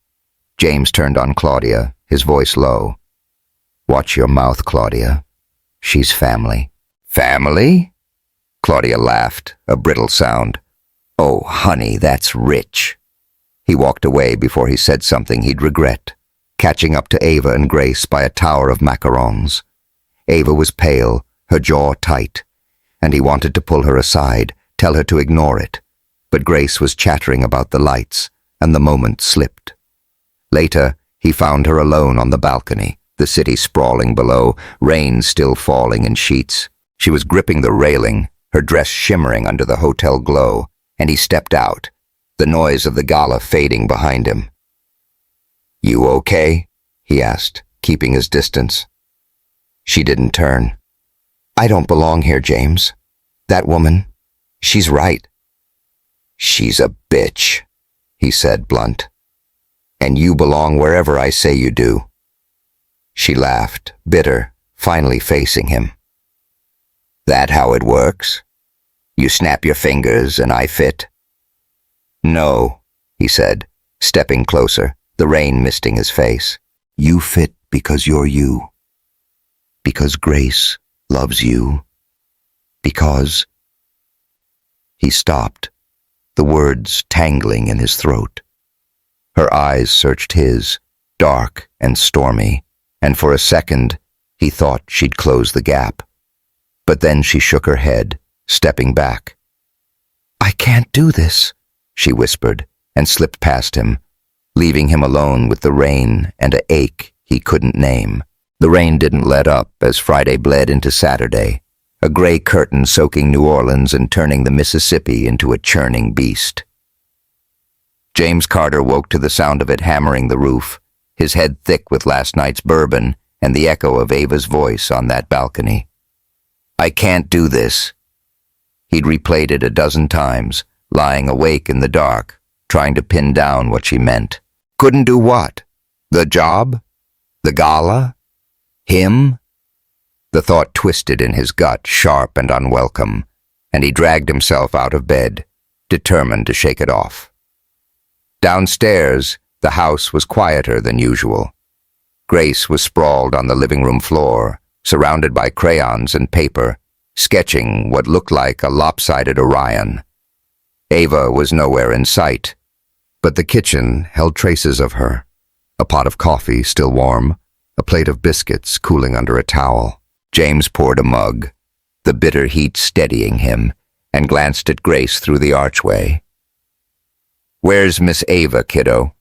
James turned on Claudia, his voice low. "Watch your mouth, Claudia. She's family." "Family?" Claudia laughed, a brittle sound. "Oh, honey, that's rich." He walked away before he said something he'd regret, catching up to Ava and Grace by a tower of macarons. Ava was pale, her jaw tight, and he wanted to pull her aside, tell her to ignore it. But Grace was chattering about the lights, and the moment slipped. Later, he found her alone on the balcony, the city sprawling below, rain still falling in sheets. She was gripping the railing, her dress shimmering under the hotel glow, and he stepped out, the noise of the gala fading behind him. "You okay?" he asked, keeping his distance. She didn't turn. "I don't belong here, James. That woman, she's right." "She's a bitch," he said, blunt. "And you belong wherever I say you do." She laughed, bitter, finally facing him. "That how it works? You snap your fingers and I fit?" "No," he said, stepping closer, the rain misting his face. "You fit because you're you. Because Grace loves you. Because—" He stopped, the words tangling in his throat. Her eyes searched his, dark and stormy, and for a second he thought she'd close the gap. But then she shook her head, stepping back. "I can't do this," she whispered, and slipped past him, leaving him alone with the rain and an ache he couldn't name. The rain didn't let up as Friday bled into Saturday, a gray curtain soaking New Orleans and turning the Mississippi into a churning beast. James Carter woke to the sound of it hammering the roof, his head thick with last night's bourbon and the echo of Ava's voice on that balcony. "I can't do this." He'd replayed it a dozen times, lying awake in the dark, trying to pin down what she meant. Couldn't do what? The job? The gala? Him? The thought twisted in his gut, sharp and unwelcome, and he dragged himself out of bed, determined to shake it off. Downstairs, the house was quieter than usual. Grace was sprawled on the living room floor, surrounded by crayons and paper, sketching what looked like a lopsided Orion. Ava was nowhere in sight, but the kitchen held traces of her. A pot of coffee still warm, a plate of biscuits cooling under a towel. James poured a mug, the bitter heat steadying him, and glanced at Grace through the archway. "Where's Miss Ava, kiddo?"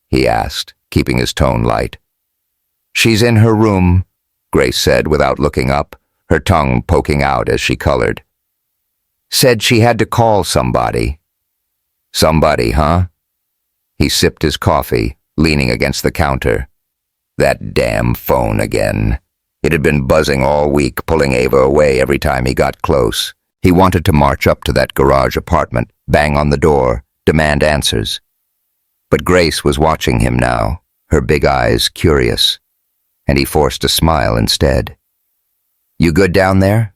he asked, keeping his tone light. "She's in her room," Grace said without looking up, her tongue poking out as she colored. "Said she had to call somebody." "Somebody, huh?" He sipped his coffee, leaning against the counter. That damn phone again. It had been buzzing all week, pulling Ava away every time he got close. He wanted to march up to that garage apartment, bang on the door, demand answers. But Grace was watching him now, her big eyes curious, and he forced a smile instead. "You good down there?"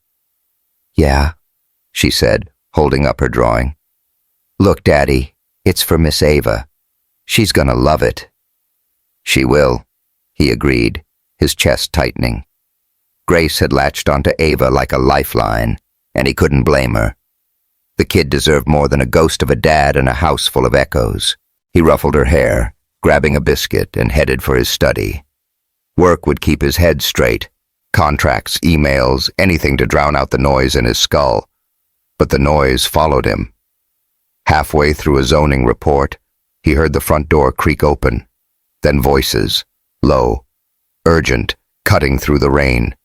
"Yeah," she said, holding up her drawing. "Look, Daddy, it's for Miss Ava. She's gonna love it." "She will," he agreed, his chest tightening. Grace had latched onto Ava like a lifeline, and he couldn't blame her. The kid deserved more than a ghost of a dad in a house full of echoes. He ruffled her hair, grabbing a biscuit, and headed for his study. Work would keep his head straight. Contracts, emails, anything to drown out the noise in his skull. But the noise followed him. Halfway through a zoning report, he heard the front door creak open. Then voices, low, urgent, cutting through the rain.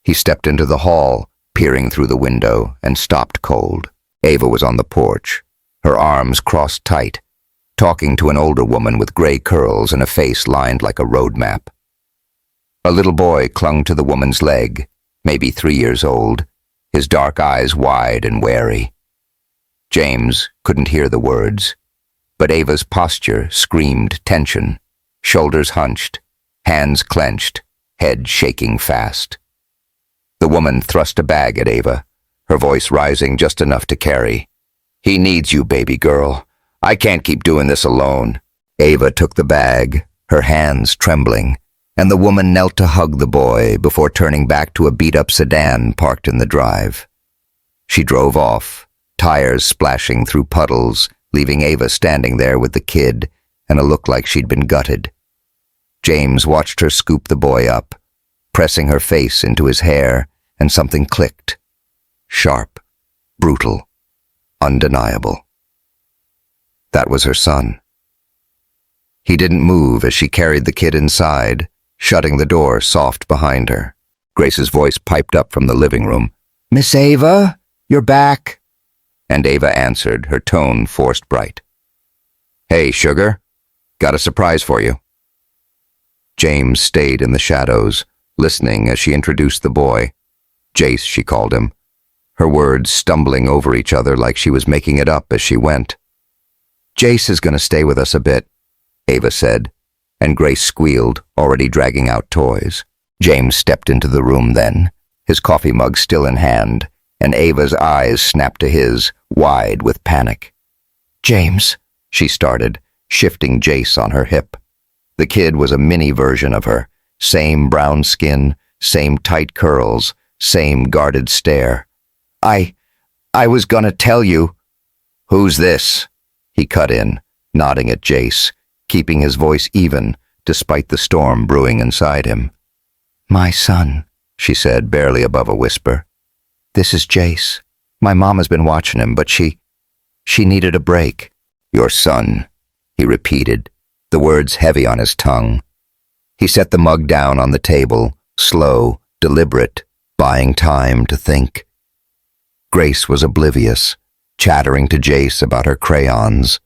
He stepped into the hall, peering through the window, and stopped cold. Ava was on the porch, her arms crossed tight, talking to an older woman with gray curls and a face lined like a road map. A little boy clung to the woman's leg, maybe 3 years old, his dark eyes wide and wary. James couldn't hear the words, but Ava's posture screamed tension, shoulders hunched, hands clenched, head shaking fast. The woman thrust a bag at Ava, her voice rising just enough to carry. "He needs you, baby girl. I can't keep doing this alone." Ava took the bag, her hands trembling, and the woman knelt to hug the boy before turning back to a beat-up sedan parked in the drive. She drove off, tires splashing through puddles, leaving Ava standing there with the kid and a look like she'd been gutted. James watched her scoop the boy up, pressing her face into his hair, and something clicked. Sharp, brutal, undeniable. That was her son. He didn't move as she carried the kid inside, shutting the door soft behind her. Grace's voice piped up from the living room. "Miss Ava, you're back." And Ava answered, her tone forced bright. "Hey, sugar. Got a surprise for you." James stayed in the shadows, listening as she introduced the boy. Jace, she called him, her words stumbling over each other like she was making it up as she went. "Jace is going to stay with us a bit," Ava said, and Grace squealed, already dragging out toys. James stepped into the room then, his coffee mug still in hand, and Ava's eyes snapped to his, wide with panic. "James," she started, shifting Jace on her hip. The kid was a mini version of her, same brown skin, same tight curls, same guarded stare. I was gonna tell you." "Who's this?" he cut in, nodding at Jace, keeping his voice even, despite the storm brewing inside him. "My son," she said, barely above a whisper. "This is Jace. My mom has been watching him, but she needed a break." "Your son," he repeated, the words heavy on his tongue. He set the mug down on the table, slow, deliberate, buying time to think. Grace was oblivious, chattering to Jace about her crayons,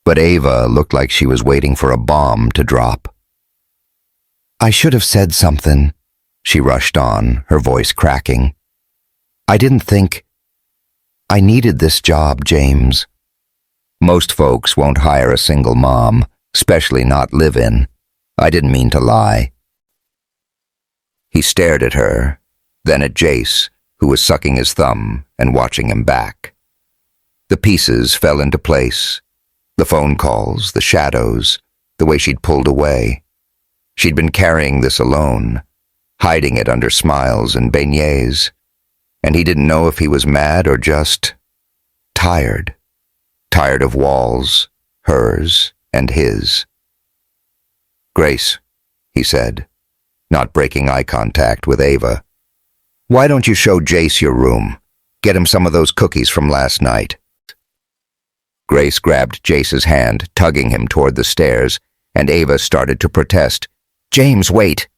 but Ava looked like she was waiting for a bomb to drop. "I should have said something," she rushed on, her voice cracking. "I didn't think I needed this job, James. Most folks won't hire a single mom, especially not live-in. I didn't mean to lie." He stared at her, then at Jace, who was sucking his thumb and watching him back. The pieces fell into place. The phone calls, the shadows, the way she'd pulled away. She'd been carrying this alone, hiding it under smiles and beignets, and he didn't know if he was mad or just tired. Tired of walls, hers and his. "Grace," he said, not breaking eye contact with Ava. "Why don't you show Jace your room? Get him some of those cookies from last night." Grace grabbed Jace's hand, tugging him toward the stairs, and Ava started to protest. "James, wait!"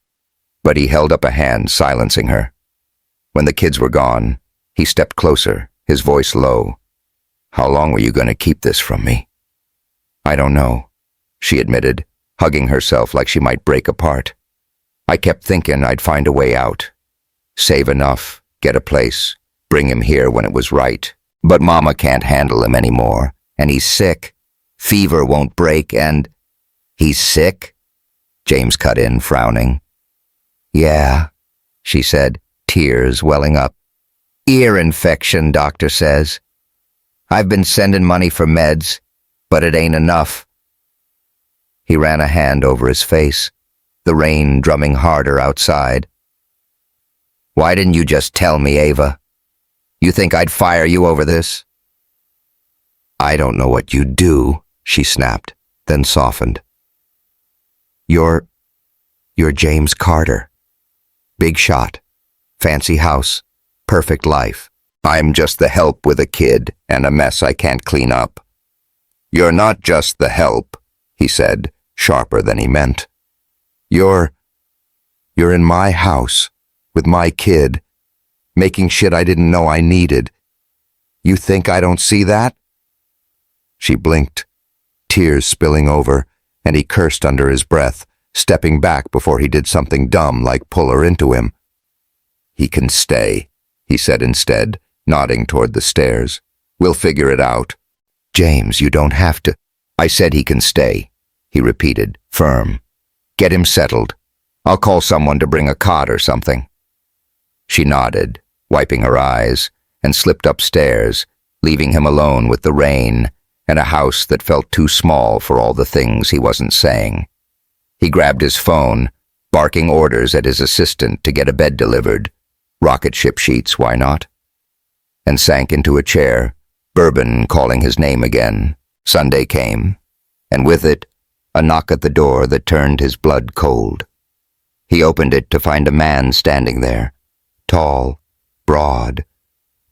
But he held up a hand, silencing her. When the kids were gone, he stepped closer, his voice low. "How long were you going to keep this from me?" "I don't know," she admitted, hugging herself like she might break apart. "I kept thinking I'd find a way out. Save enough, get a place, bring him here when it was right. But Mama can't handle him anymore, and he's sick. fever won't break and... He's sick? James cut in, frowning. Yeah, she said, tears welling up. Ear infection, doctor says. I've been sending money for meds, but it ain't enough. He ran a hand over his face, the rain drumming harder outside. Why didn't you just tell me, Ava? You think I'd fire you over this? I don't know what you'd do, she snapped, then softened. You're James Carter. Big shot, fancy house, perfect life. I'm just the help with a kid and a mess I can't clean up. You're not just the help, he said, sharper than he meant. You're in my house, with my kid, making shit I didn't know I needed. You think I don't see that? She blinked, tears spilling over, and he cursed under his breath, stepping back before he did something dumb like pull her into him. He can stay, he said instead, nodding toward the stairs. We'll figure it out. James, you don't have to. I said he can stay, he repeated, firm. Get him settled. I'll call someone to bring a cot or something. She nodded, wiping her eyes, and slipped upstairs, leaving him alone with the rain and a house that felt too small for all the things he wasn't saying. He grabbed his phone, barking orders at his assistant to get a bed delivered. Rocket ship sheets, why not? And sank into a chair, bourbon calling his name again. Sunday came, and with it, a knock at the door that turned his blood cold. He opened it to find a man standing there, tall, broad,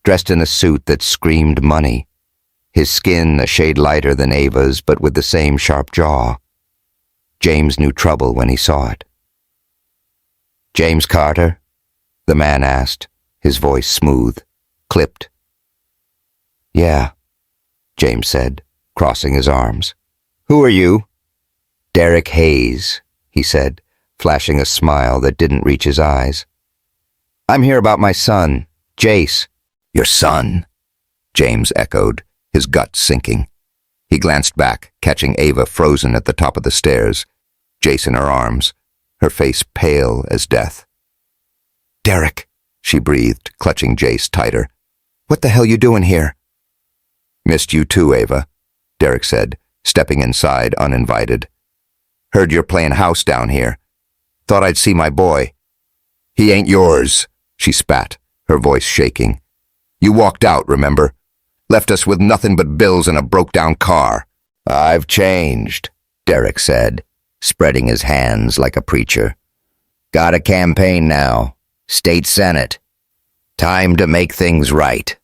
dressed in a suit that screamed money, his skin a shade lighter than Ava's but with the same sharp jaw. James knew trouble when he saw it. James Carter? The man asked, his voice smooth, clipped. Yeah, James said, crossing his arms. Who are you? Derek Hayes, he said, flashing a smile that didn't reach his eyes. I'm here about my son, Jace. Your son? James echoed, his gut sinking. He glanced back, catching Ava frozen at the top of the stairs, Jace in her arms, her face pale as death. Derek, she breathed, clutching Jace tighter. What the hell you doing here? Missed you too, Ava, Derek said, stepping inside uninvited. Heard you're playing house down here. Thought I'd see my boy. He ain't yours, she spat, her voice shaking. You walked out, remember? Left us with nothing but bills and a broke-down car. I've changed, Derek said, spreading his hands like a preacher. Got a campaign now. State Senate. Time to make things right.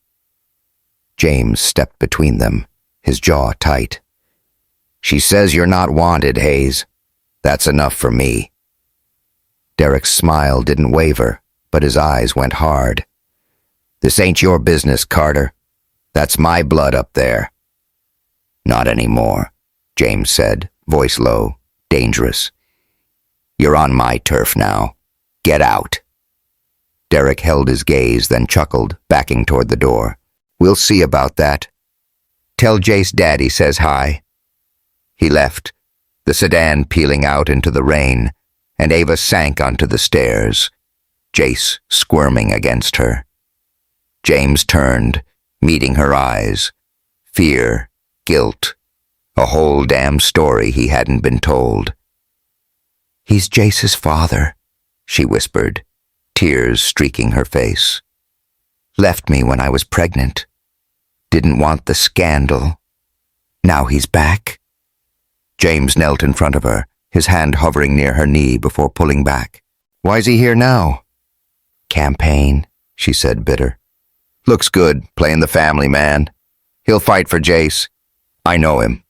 James stepped between them, his jaw tight. She says you're not wanted, Hayes. That's enough for me. Derek's smile didn't waver, but his eyes went hard. This ain't your business, Carter. That's my blood up there. Not anymore, James said, voice low, dangerous. You're on my turf now. Get out. Derek held his gaze, then chuckled, backing toward the door. We'll see about that. Tell Jace Daddy says hi. He left, the sedan peeling out into the rain, and Ava sank onto the stairs, Jace squirming against her. James turned, meeting her eyes. Fear, guilt, a whole damn story he hadn't been told. He's Jace's father, she whispered, tears streaking her face. Left me when I was pregnant. Didn't want the scandal. Now he's back. James knelt in front of her, his hand hovering near her knee before pulling back. Why's he here now? Campaign, she said, bitter. Looks good, playing the family man. He'll fight for Jace. I know him.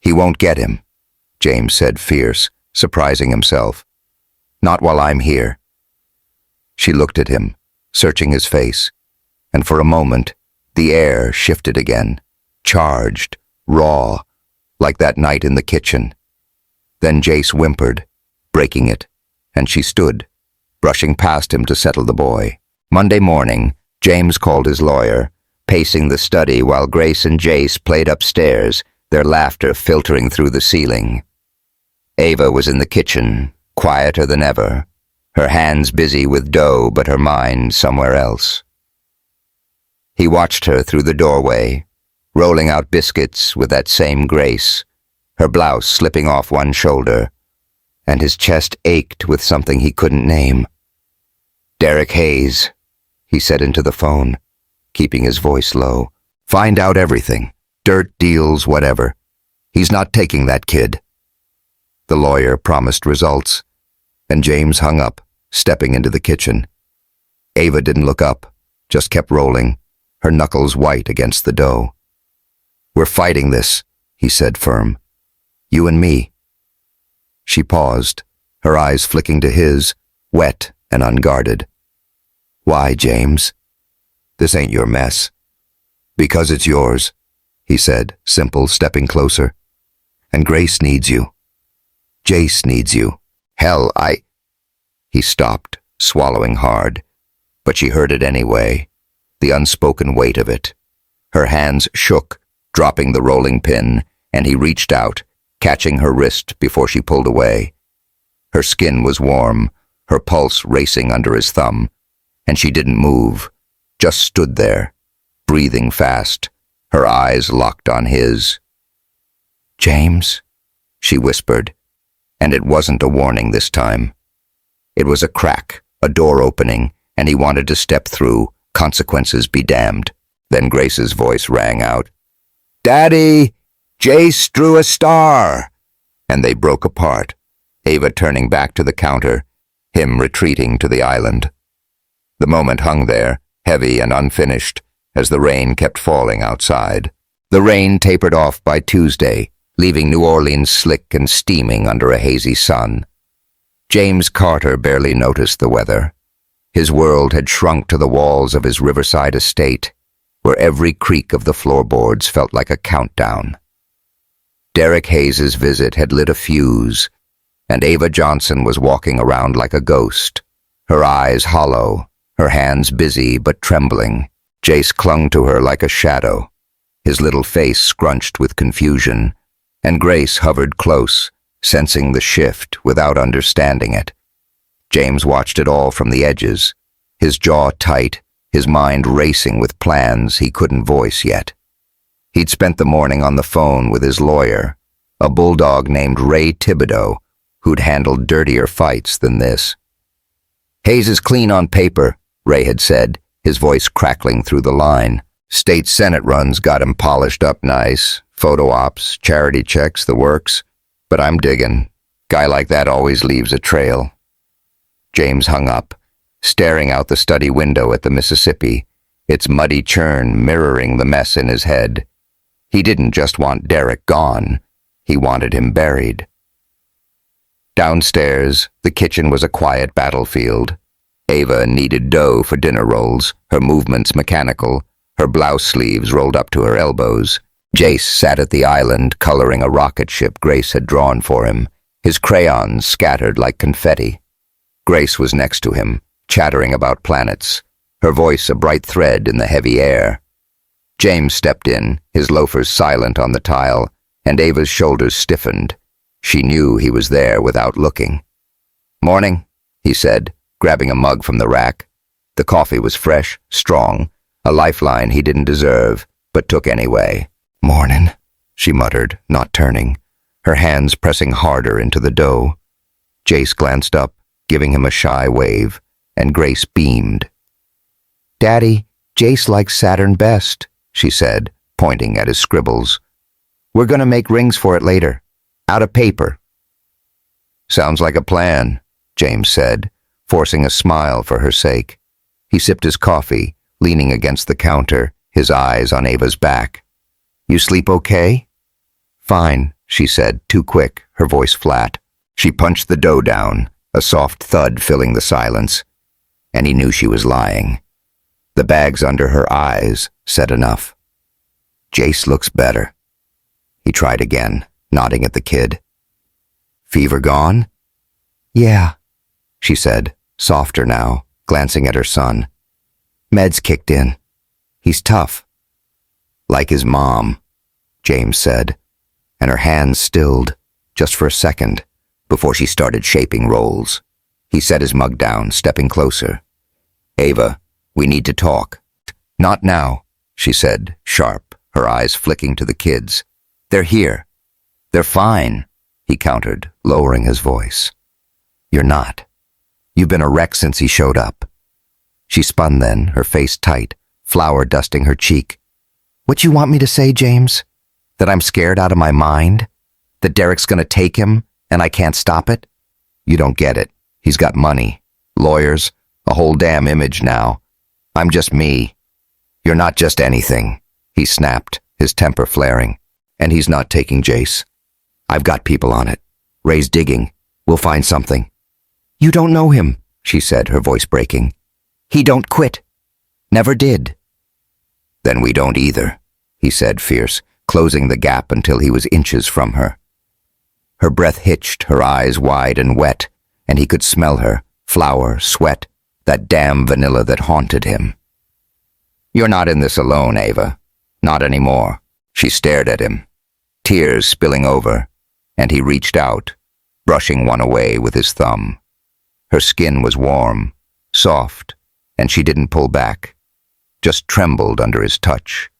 He won't get him, James said, fierce, surprising himself. Not while I'm here. She looked at him, searching his face, and for a moment, the air shifted again, charged, raw, like that night in the kitchen. Then Jace whimpered, breaking it, and she stood, brushing past him to settle the boy. Monday morning, James called his lawyer, pacing the study while Grace and Jace played upstairs, their laughter filtering through the ceiling. Ava was in the kitchen, quieter than ever, her hands busy with dough but her mind somewhere else. He watched her through the doorway, rolling out biscuits with that same grace, her blouse slipping off one shoulder, and his chest ached with something he couldn't name. "Derek Hayes," he said into the phone, keeping his voice low. "Find out everything. Dirt deals, whatever. He's not taking that kid." The lawyer promised results, and James hung up, stepping into the kitchen. Ava didn't look up, just kept rolling, her knuckles white against the dough. "We're fighting this," he said firm. "You and me." She paused, her eyes flicking to his, wet and unguarded. "Why, James? This ain't your mess." "Because it's yours," he said, simple, stepping closer. "And Grace needs you. Jace needs you. Hell, He stopped, swallowing hard, but she heard it anyway, the unspoken weight of it. Her hands shook, dropping the rolling pin, and he reached out, catching her wrist before she pulled away. Her skin was warm, her pulse racing under his thumb, and she didn't move, just stood there, breathing fast, her eyes locked on his. "James," she whispered, and it wasn't a warning this time. It was a crack, a door opening, and he wanted to step through, consequences be damned. Then Grace's voice rang out, "Daddy, Jace drew a star!" And they broke apart, Ava turning back to the counter, him retreating to the island. The moment hung there, heavy and unfinished, as the rain kept falling outside. The rain tapered off by Tuesday, leaving New Orleans slick and steaming under a hazy sun. James Carter barely noticed the weather. His world had shrunk to the walls of his riverside estate, where every creak of the floorboards felt like a countdown. Derek Hayes's visit had lit a fuse, and Ava Johnson was walking around like a ghost, her eyes hollow, her hands busy but trembling. Jace clung to her like a shadow, his little face scrunched with confusion, and Grace hovered close, sensing the shift without understanding it. James watched it all from the edges, his jaw tight, his mind racing with plans he couldn't voice yet. He'd spent the morning on the phone with his lawyer, a bulldog named Ray Thibodeau, who'd handled dirtier fights than this. "Hayes is clean on paper," Ray had said, his voice crackling through the line. "State Senate runs got him polished up nice, photo ops, charity checks, the works. But I'm digging. Guy like that always leaves a trail." James hung up, staring out the study window at the Mississippi, its muddy churn mirroring the mess in his head. He didn't just want Derek gone, he wanted him buried. Downstairs, the kitchen was a quiet battlefield. Ava kneaded dough for dinner rolls, her movements mechanical, her blouse sleeves rolled up to her elbows. Jace sat at the island, coloring a rocket ship Grace had drawn for him, his crayons scattered like confetti. Grace was next to him, chattering about planets, her voice a bright thread in the heavy air. James stepped in, his loafers silent on the tile, and Ava's shoulders stiffened. She knew he was there without looking. "Morning," he said, grabbing a mug from the rack. The coffee was fresh, strong, a lifeline he didn't deserve, but took anyway. "Mornin'," she muttered, not turning, her hands pressing harder into the dough. Jace glanced up, giving him a shy wave, and Grace beamed. "Daddy, Jace likes Saturn best," she said, pointing at his scribbles. "We're gonna make rings for it later, out of paper." "Sounds like a plan," James said, forcing a smile for her sake. He sipped his coffee, leaning against the counter, his eyes on Ava's back. "You sleep okay?" "Fine," she said, too quick, her voice flat. She punched the dough down, a soft thud filling the silence, and he knew she was lying. The bags under her eyes said enough. "Jace looks better." He tried again, nodding at the kid. "Fever gone?" "Yeah," she said, softer now, glancing at her son. "Meds kicked in. He's tough." "Like his mom," James said, and her hands stilled, just for a second, before she started shaping rolls. He set his mug down, stepping closer. "Ava, we need to talk." "Not now," she said, sharp, her eyes flicking to the kids. "They're here." "They're fine," he countered, lowering his voice. "You're not. You've been a wreck since he showed up." She spun then, her face tight, flour dusting her cheek. "What you want me to say, James? That I'm scared out of my mind? That Derek's gonna take him, and I can't stop it? You don't get it. He's got money, lawyers, a whole damn image now. I'm just me." "You're not just anything," he snapped, his temper flaring. "And he's not taking Jace. I've got people on it. Ray's digging. We'll find something." "You don't know him," she said, her voice breaking. "He don't quit. Never did." "Then we don't either," he said, fierce, closing the gap until he was inches from her. Her breath hitched, her eyes wide and wet, and he could smell her, flour, sweat, that damn vanilla that haunted him. "You're not in this alone, Ava. Not anymore." She stared at him, tears spilling over, and he reached out, brushing one away with his thumb. Her skin was warm, soft, and she didn't pull back, just trembled under his touch,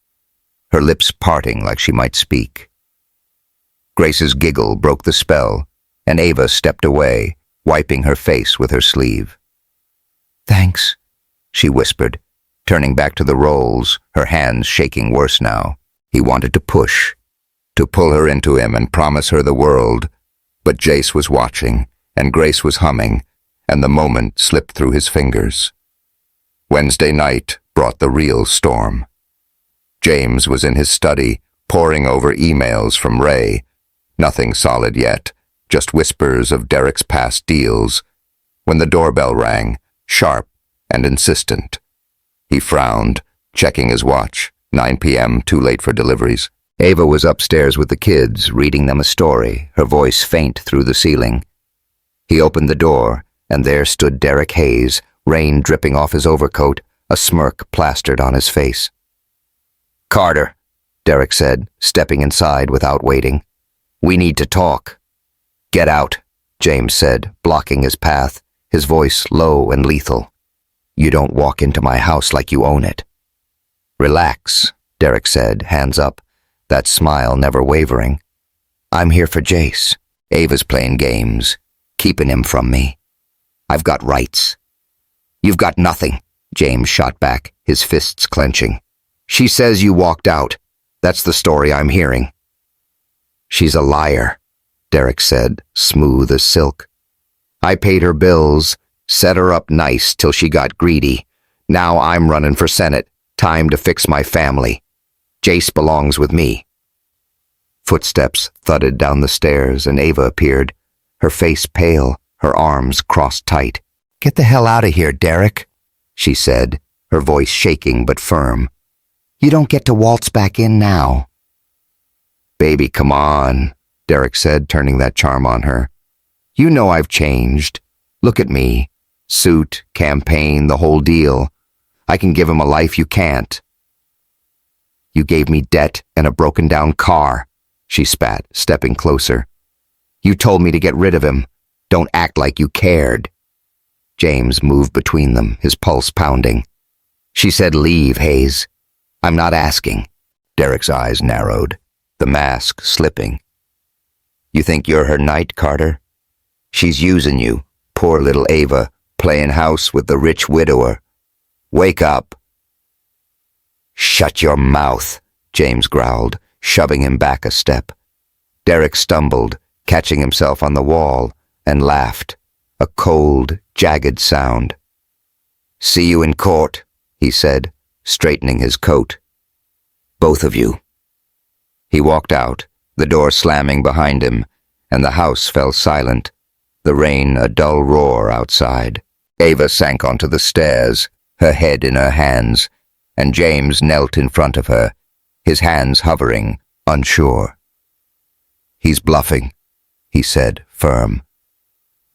her lips parting like she might speak. Grace's giggle broke the spell, and Ava stepped away, wiping her face with her sleeve. "Thanks," she whispered, turning back to the rolls, her hands shaking worse now. He wanted to push, to pull her into him and promise her the world, but Jace was watching, and Grace was humming, and the moment slipped through his fingers. Wednesday night brought the real storm. James was in his study, poring over emails from Ray. Nothing solid yet, just whispers of Derek's past deals, when the doorbell rang, sharp and insistent. He frowned, checking his watch. 9 p.m., too late for deliveries. Ava was upstairs with the kids, reading them a story, her voice faint through the ceiling. He opened the door, and there stood Derek Hayes, rain dripping off his overcoat, a smirk plastered on his face. "Carter," Derek said, stepping inside without waiting. "We need to talk." "Get out," James said, blocking his path, his voice low and lethal. "You don't walk into my house like you own it." "Relax," Derek said, hands up, that smile never wavering. "I'm here for Jace. Ava's playing games, keeping him from me. I've got rights." "You've got nothing," James shot back, his fists clenching. "She says you walked out. That's the story I'm hearing." "She's a liar," Derek said, smooth as silk. "I paid her bills, set her up nice till she got greedy. Now I'm running for Senate. Time to fix my family. Jace belongs with me." Footsteps thudded down the stairs, and Ava appeared, her face pale, her arms crossed tight. "Get the hell out of here, Derek," she said, her voice shaking but firm. "You don't get to waltz back in now." "Baby, come on," Derek said, turning that charm on her. "You know I've changed. Look at me. Suit, campaign, the whole deal. I can give him a life you can't." "You gave me debt and a broken-down car," she spat, stepping closer. "You told me to get rid of him. Don't act like you cared." James moved between them, his pulse pounding. "She said leave, Hayes. I'm not asking." Derek's eyes narrowed, the mask slipping. "You think you're her knight, Carter? She's using you, poor little Ava, playing house with the rich widower. Wake up." "Shut your mouth," James growled, shoving him back a step. Derek stumbled, catching himself on the wall, and laughed, a cold, jagged sound. "See you in court," he said, straightening his coat. "Both of you." He walked out, the door slamming behind him, and the house fell silent, the rain a dull roar outside. Ava sank onto the stairs, her head in her hands, and James knelt in front of her, his hands hovering, unsure. "He's bluffing," he said, firm.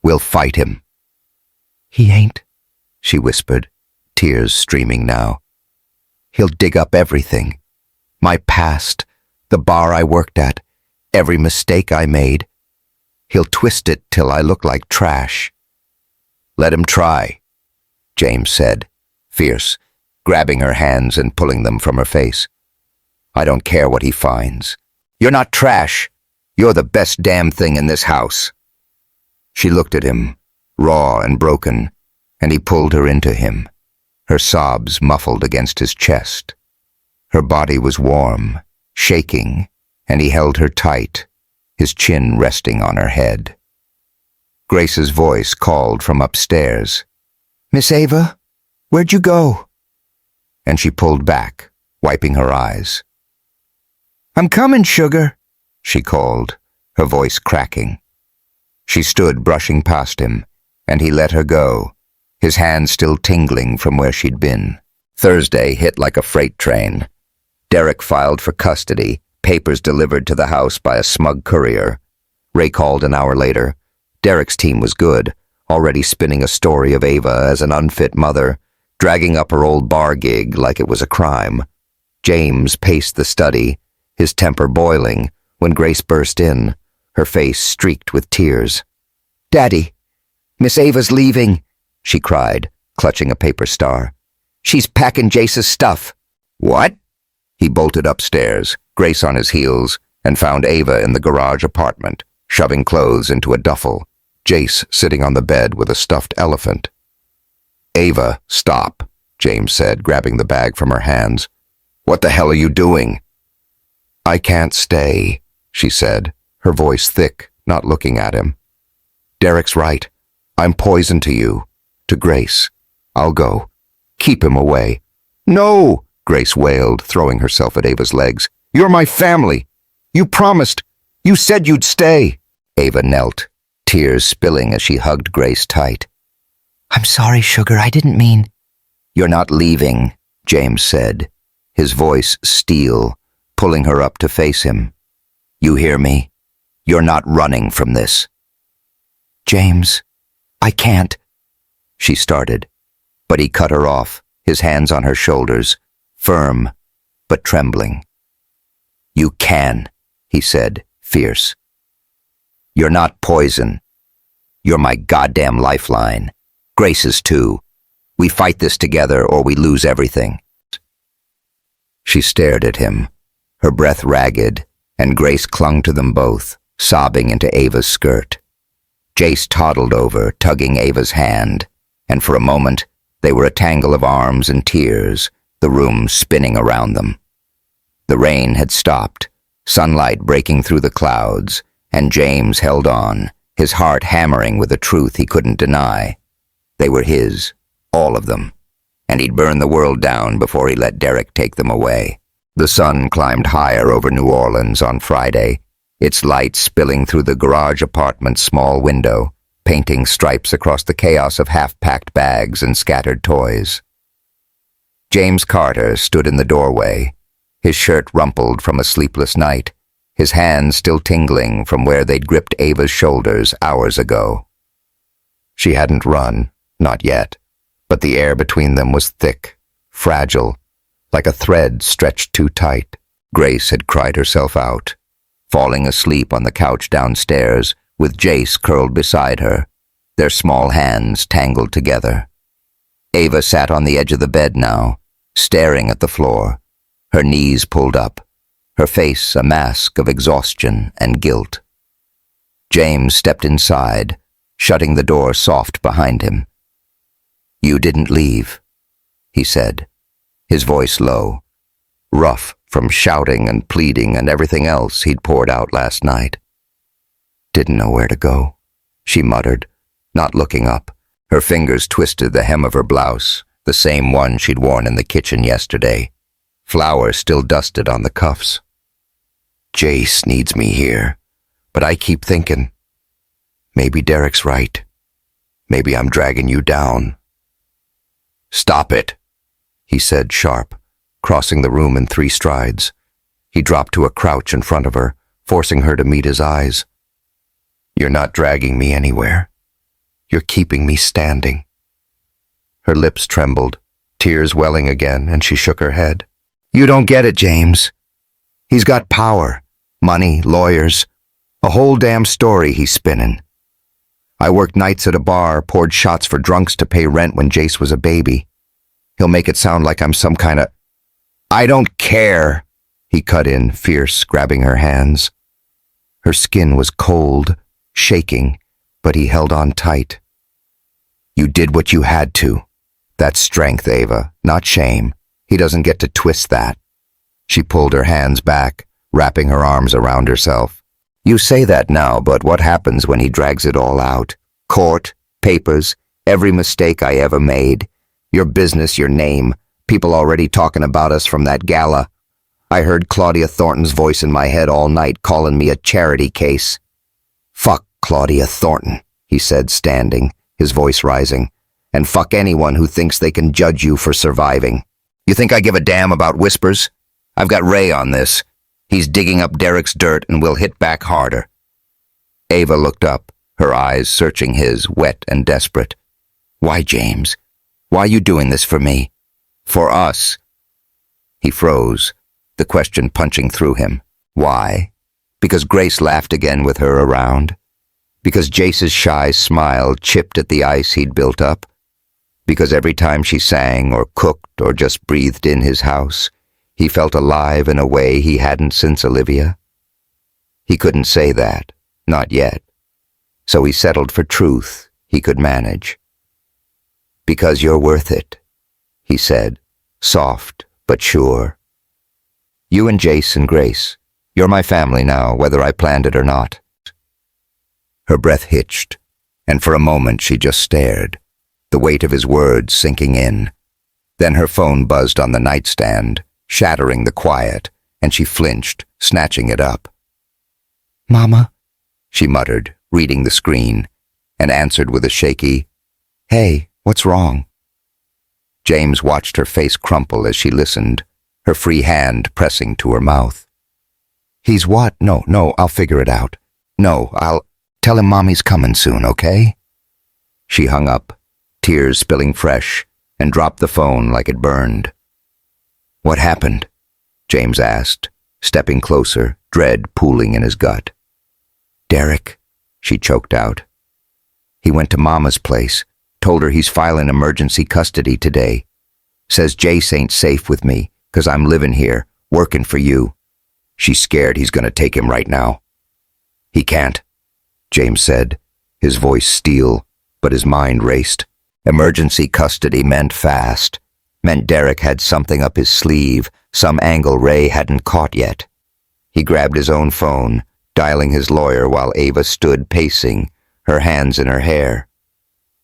"We'll fight him." "He ain't," she whispered, tears streaming now. "He'll dig up everything. My past, the bar I worked at, Every mistake I made. He'll twist it till I look like trash. Let him try, James said, fierce, grabbing her hands and pulling them from her face. I don't care what he finds. You're not trash. You're the best damn thing in this house. She looked at him, raw and broken, and he pulled her into him, her sobs muffled against his chest. Her body was warm, shaking, and he held her tight, his chin resting on her head. Grace's voice called from upstairs. Miss Ava, where'd you go? And she pulled back, wiping her eyes. I'm coming, sugar, she called, her voice cracking. She stood brushing past him, and he let her go, his hand still tingling from where she'd been. Thursday hit like a freight train. Derek filed for custody, papers delivered to the house by a smug courier. Ray called an hour later. Derek's team was good, already spinning a story of Ava as an unfit mother, dragging up her old bar gig like it was a crime. James paced the study, his temper boiling, when Grace burst in, her face streaked with tears. Daddy, Miss Ava's leaving, she cried, clutching a paper star. She's packing Jace's stuff. What? He bolted upstairs, Grace on his heels, and found Ava in the garage apartment, shoving clothes into a duffel, Jace sitting on the bed with a stuffed elephant. Ava, stop, James said, grabbing the bag from her hands. What the hell are you doing? I can't stay, she said, her voice thick, not looking at him. Derek's right. I'm poison to you, to Grace. I'll go. Keep him away. No, Grace wailed, throwing herself at Ava's legs. You're my family. You promised. You said you'd stay. Ava knelt, tears spilling as she hugged Grace tight. I'm sorry, sugar. I didn't mean. You're not leaving, James said, his voice steel, pulling her up to face him. You hear me? You're not running from this. James, I can't, she started, but he cut her off, his hands on her shoulders, firm but trembling. You can, he said, fierce. You're not poison. You're my goddamn lifeline. Grace's too. We fight this together or we lose everything. She stared at him, her breath ragged, and Grace clung to them both, sobbing into Ava's skirt. Jace toddled over, tugging Ava's hand, and for a moment they were a tangle of arms and tears, the room spinning around them. The rain had stopped, sunlight breaking through the clouds, and James held on, his heart hammering with a truth he couldn't deny. They were his, all of them, and he'd burn the world down before he let Derek take them away. The sun climbed higher over New Orleans on Friday, its light spilling through the garage apartment's small window, painting stripes across the chaos of half-packed bags and scattered toys. James Carter stood in the doorway, his shirt rumpled from a sleepless night, his hands still tingling from where they'd gripped Ava's shoulders hours ago. She hadn't run, not yet, but the air between them was thick, fragile, like a thread stretched too tight. Grace had cried herself out, falling asleep on the couch downstairs with Jace curled beside her, their small hands tangled together. Ava sat on the edge of the bed now, staring at the floor, her knees pulled up, her face a mask of exhaustion and guilt. James stepped inside, shutting the door soft behind him. You didn't leave, he said, his voice low, rough from shouting and pleading and everything else he'd poured out last night. Didn't know where to go, she muttered, not looking up. Her fingers twisted the hem of her blouse, the same one she'd worn in the kitchen yesterday. Flour still dusted on the cuffs. Jace needs me here, but I keep thinking, maybe Derek's right. Maybe I'm dragging you down. Stop it, he said sharp, crossing the room in 3 strides. He dropped to a crouch in front of her, forcing her to meet his eyes. You're not dragging me anywhere. You're keeping me standing. Her lips trembled, tears welling again, and she shook her head. You don't get it, James. He's got power. Money, lawyers, a whole damn story he's spinning. I worked nights at a bar, poured shots for drunks to pay rent when Jace was a baby. He'll make it sound like I'm some kind of... I don't care, he cut in, fierce, grabbing her hands. Her skin was cold, shaking, but he held on tight. You did what you had to. That's strength, Ava, not shame. He doesn't get to twist that. She pulled her hands back, wrapping her arms around herself. You say that now, but what happens when he drags it all out? Court, papers, every mistake I ever made. Your business, your name, people already talking about us from that gala. I heard Claudia Thornton's voice in my head all night calling me a charity case. Fuck Claudia Thornton, he said, standing, his voice rising. And fuck anyone who thinks they can judge you for surviving. You think I give a damn about whispers? I've got Ray on this. He's digging up Derek's dirt and we'll hit back harder. Ava looked up, her eyes searching his, wet and desperate. Why, James? Why are you doing this for me? For us. He froze, the question punching through him. Why? Because Grace laughed again with her around? Because Jace's shy smile chipped at the ice he'd built up? Because every time she sang or cooked or just breathed in his house, he felt alive in a way he hadn't since Olivia? He couldn't say that, not yet. So he settled for truth he could manage. Because you're worth it, he said, soft but sure. You and Jace and Grace, you're my family now, whether I planned it or not. Her breath hitched, and for a moment she just stared, the weight of his words sinking in. Then her phone buzzed on the nightstand, shattering the quiet, and she flinched, snatching it up. Mama, she muttered, reading the screen, and answered with a shaky, Hey, what's wrong? James watched her face crumple as she listened, her free hand pressing to her mouth. He's what? No, I'll figure it out. No, I'll tell him Mommy's coming soon, okay? She hung up, tears spilling fresh, and dropped the phone like it burned. What happened? James asked, stepping closer, dread pooling in his gut. Derek, she choked out. He went to Mama's place, told her he's filing emergency custody today. Says Jace ain't safe with me, 'cause I'm living here, working for you. She's scared he's gonna take him right now. He can't, James said, his voice steel, but his mind raced. Emergency custody meant fast, meant Derek had something up his sleeve, some angle Ray hadn't caught yet. He grabbed his own phone, dialing his lawyer while Ava stood pacing, her hands in her hair.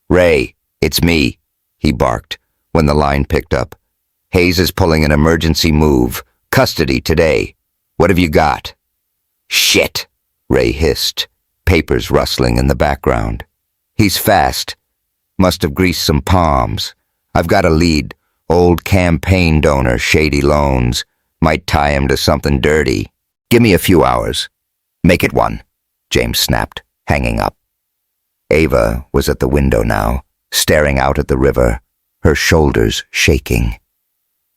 Ray, it's me, he barked when the line picked up. Hayes is pulling an emergency move. Custody today. What have you got? Shit, Ray hissed, papers rustling in the background. He's fast. Must have greased some palms. I've got a lead. Old campaign donor, shady loans. Might tie him to something dirty. Give me a few hours. Make it one, James snapped, hanging up. Ava was at the window now, staring out at the river, her shoulders shaking.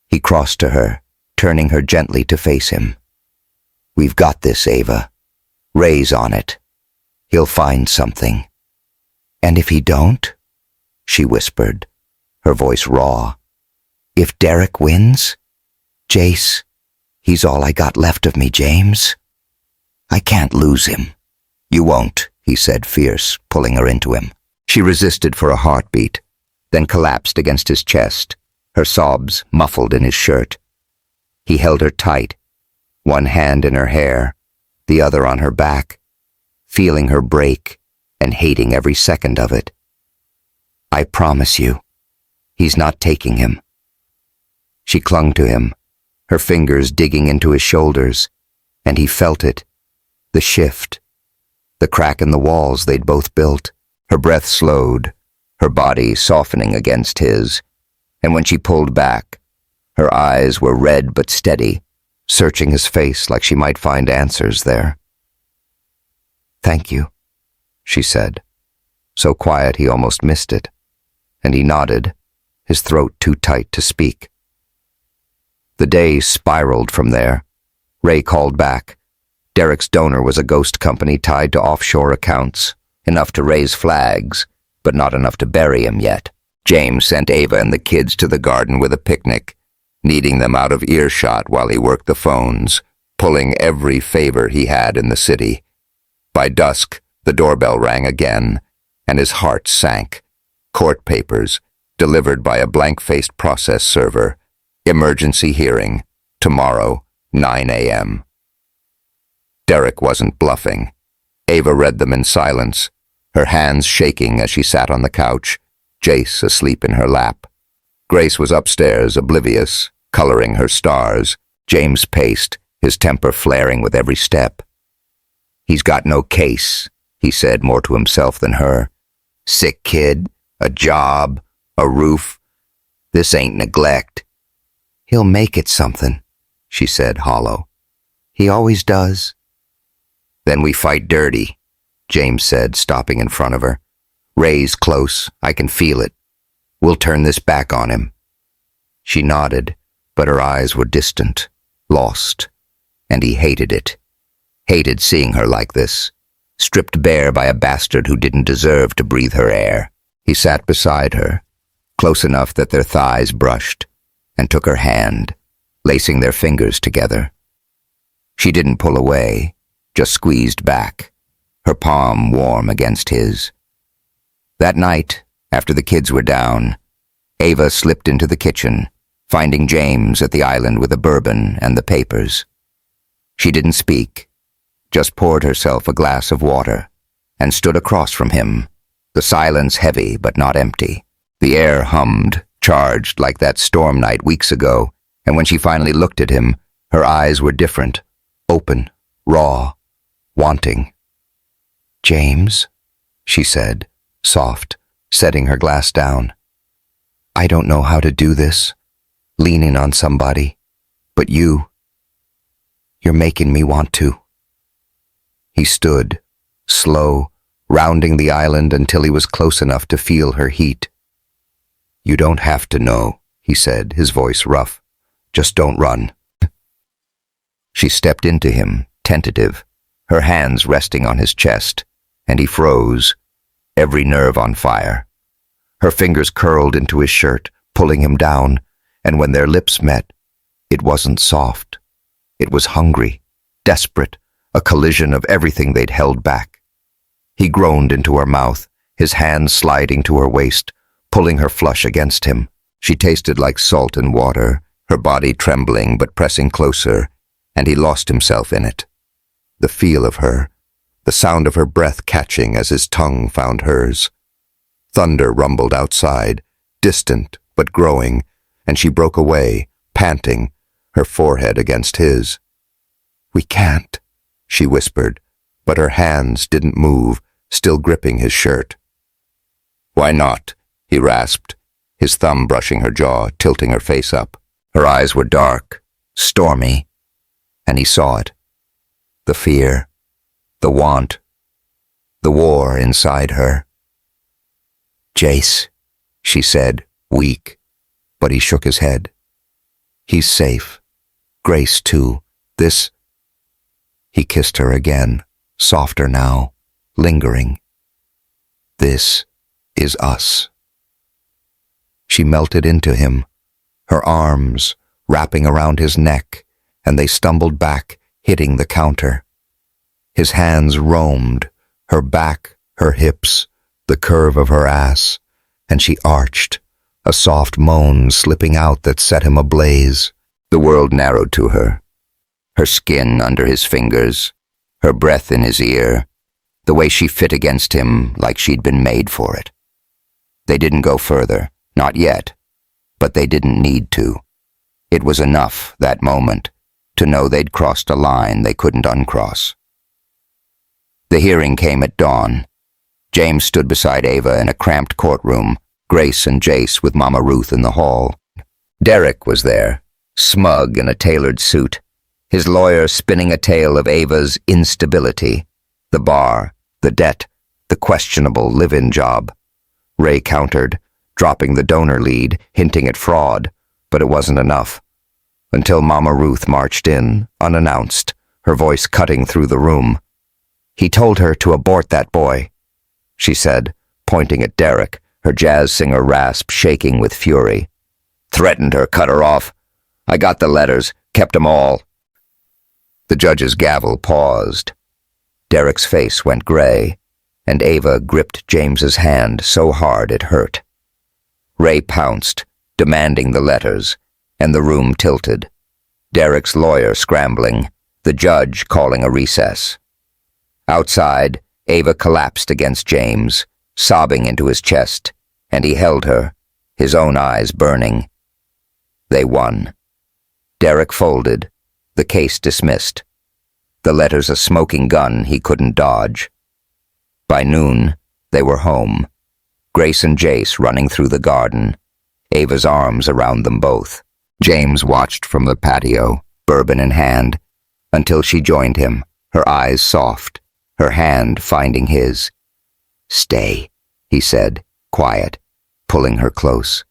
He crossed to her, turning her gently to face him. We've got this, Ava. Ray's on it. He'll find something. And if he don't? She whispered, her voice raw. If Derek wins? Jace, he's all I got left of me, James. I can't lose him. You won't, he said, fierce, pulling her into him. She resisted for a heartbeat, then collapsed against his chest, her sobs muffled in his shirt. He held her tight, one hand in her hair, the other on her back, feeling her break and hating every second of it. I promise you, he's not taking him. She clung to him, her fingers digging into his shoulders, and he felt it, the shift, the crack in the walls they'd both built. Her breath slowed, her body softening against his, and when she pulled back, her eyes were red but steady, searching his face like she might find answers there. Thank you, she said, so quiet he almost missed it, and he nodded, his throat too tight to speak. The day spiraled from there. Ray called back. Derek's donor was a ghost company tied to offshore accounts, enough to raise flags, but not enough to bury him yet. James sent Ava and the kids to the garden with a picnic, needing them out of earshot while he worked the phones, pulling every favor he had in the city. By dusk, the doorbell rang again, and his heart sank. Court papers, delivered by a blank-faced process server. Emergency hearing, tomorrow, 9 a.m. Derek wasn't bluffing. Ava read them in silence, her hands shaking as she sat on the couch, Jace asleep in her lap. Grace was upstairs, oblivious, coloring her stars. James paced, his temper flaring with every step. "He's got no case," he said more to himself than her. "Sick kid, a job, a roof. This ain't neglect." "He'll make it something," she said, hollow. "He always does." "Then we fight dirty," James said, stopping in front of her. "Ray's close, I can feel it. We'll turn this back on him." She nodded, but her eyes were distant, lost, and he hated it. Hated seeing her like this, stripped bare by a bastard who didn't deserve to breathe her air. He sat beside her, close enough that their thighs brushed, and took her hand, lacing their fingers together. She didn't pull away, just squeezed back, her palm warm against his. That night, after the kids were down, Ava slipped into the kitchen, finding James at the island with a bourbon and the papers. She didn't speak, just poured herself a glass of water, and stood across from him, the silence heavy but not empty. The air hummed, charged like that storm night weeks ago, and when she finally looked at him, her eyes were different, open, raw, wanting. "James," she said, soft, setting her glass down. "I don't know how to do this, leaning on somebody, but you're making me want to." He stood, slow, rounding the island until he was close enough to feel her heat. "You don't have to know," he said, his voice rough. "Just don't run." She stepped into him, tentative, her hands resting on his chest, and he froze, every nerve on fire. Her fingers curled into his shirt, pulling him down, and when their lips met, it wasn't soft. It was hungry, desperate, a collision of everything they'd held back. He groaned into her mouth, his hands sliding to her waist, pulling her flush against him. She tasted like salt and water, her body trembling but pressing closer, and he lost himself in it. The feel of her, the sound of her breath catching as his tongue found hers. Thunder rumbled outside, distant but growing, and she broke away, panting, her forehead against his. "We can't," she whispered, but her hands didn't move, still gripping his shirt. "Why not?" he rasped, his thumb brushing her jaw, tilting her face up. Her eyes were dark, stormy, and he saw it. The fear, the want, the war inside her. "Jace," she said, weak, but he shook his head. "He's safe. Grace, too. This—" He kissed her again, softer now, lingering. "This is us." She melted into him, her arms wrapping around his neck, and they stumbled back, hitting the counter. His hands roamed, her back, her hips, the curve of her ass, and she arched, a soft moan slipping out that set him ablaze. The world narrowed to her, her skin under his fingers, her breath in his ear, the way she fit against him like she'd been made for it. They didn't go further, not yet, but they didn't need to. It was enough, that moment, to know they'd crossed a line they couldn't uncross. The hearing came at dawn. James stood beside Ava in a cramped courtroom, Grace and Jace with Mama Ruth in the hall. Derek was there, smug in a tailored suit, his lawyer spinning a tale of Ava's instability, the bar, the debt, the questionable live-in job. Ray countered, dropping the donor lead, hinting at fraud, but it wasn't enough. Until Mama Ruth marched in, unannounced, her voice cutting through the room. "He told her to abort that boy," she said, pointing at Derek, her jazz singer rasp shaking with fury. "Threatened her, cut her off. I got the letters, kept 'em all." The judge's gavel paused. Derek's face went gray, and Ava gripped James's hand so hard it hurt. Ray pounced, demanding the letters, and the room tilted. Derek's lawyer scrambling, the judge calling a recess. Outside, Ava collapsed against James, sobbing into his chest, and he held her, his own eyes burning. They won. Derek folded, the case dismissed. The letters a smoking gun he couldn't dodge. By noon, they were home. Grace and Jace running through the garden, Ava's arms around them both. James watched from the patio, bourbon in hand, until she joined him, her eyes soft, her hand finding his. "Stay," he said, quiet, pulling her close.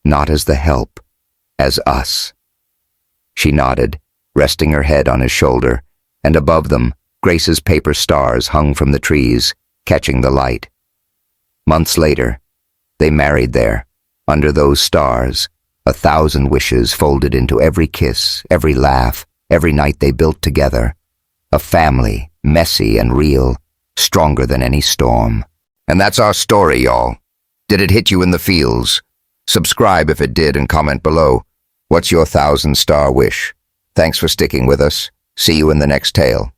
"Not as the help, as us." She nodded, resting her head on his shoulder, and above them, Grace's paper stars hung from the trees, catching the light. Months later, they married there, under those stars, 1,000 wishes folded into every kiss, every laugh, every night they built together. A family, messy and real, stronger than any storm. And that's our story, y'all. Did it hit you in the feels? Subscribe if it did and comment below. What's your 1,000-star wish? Thanks for sticking with us. See you in the next tale.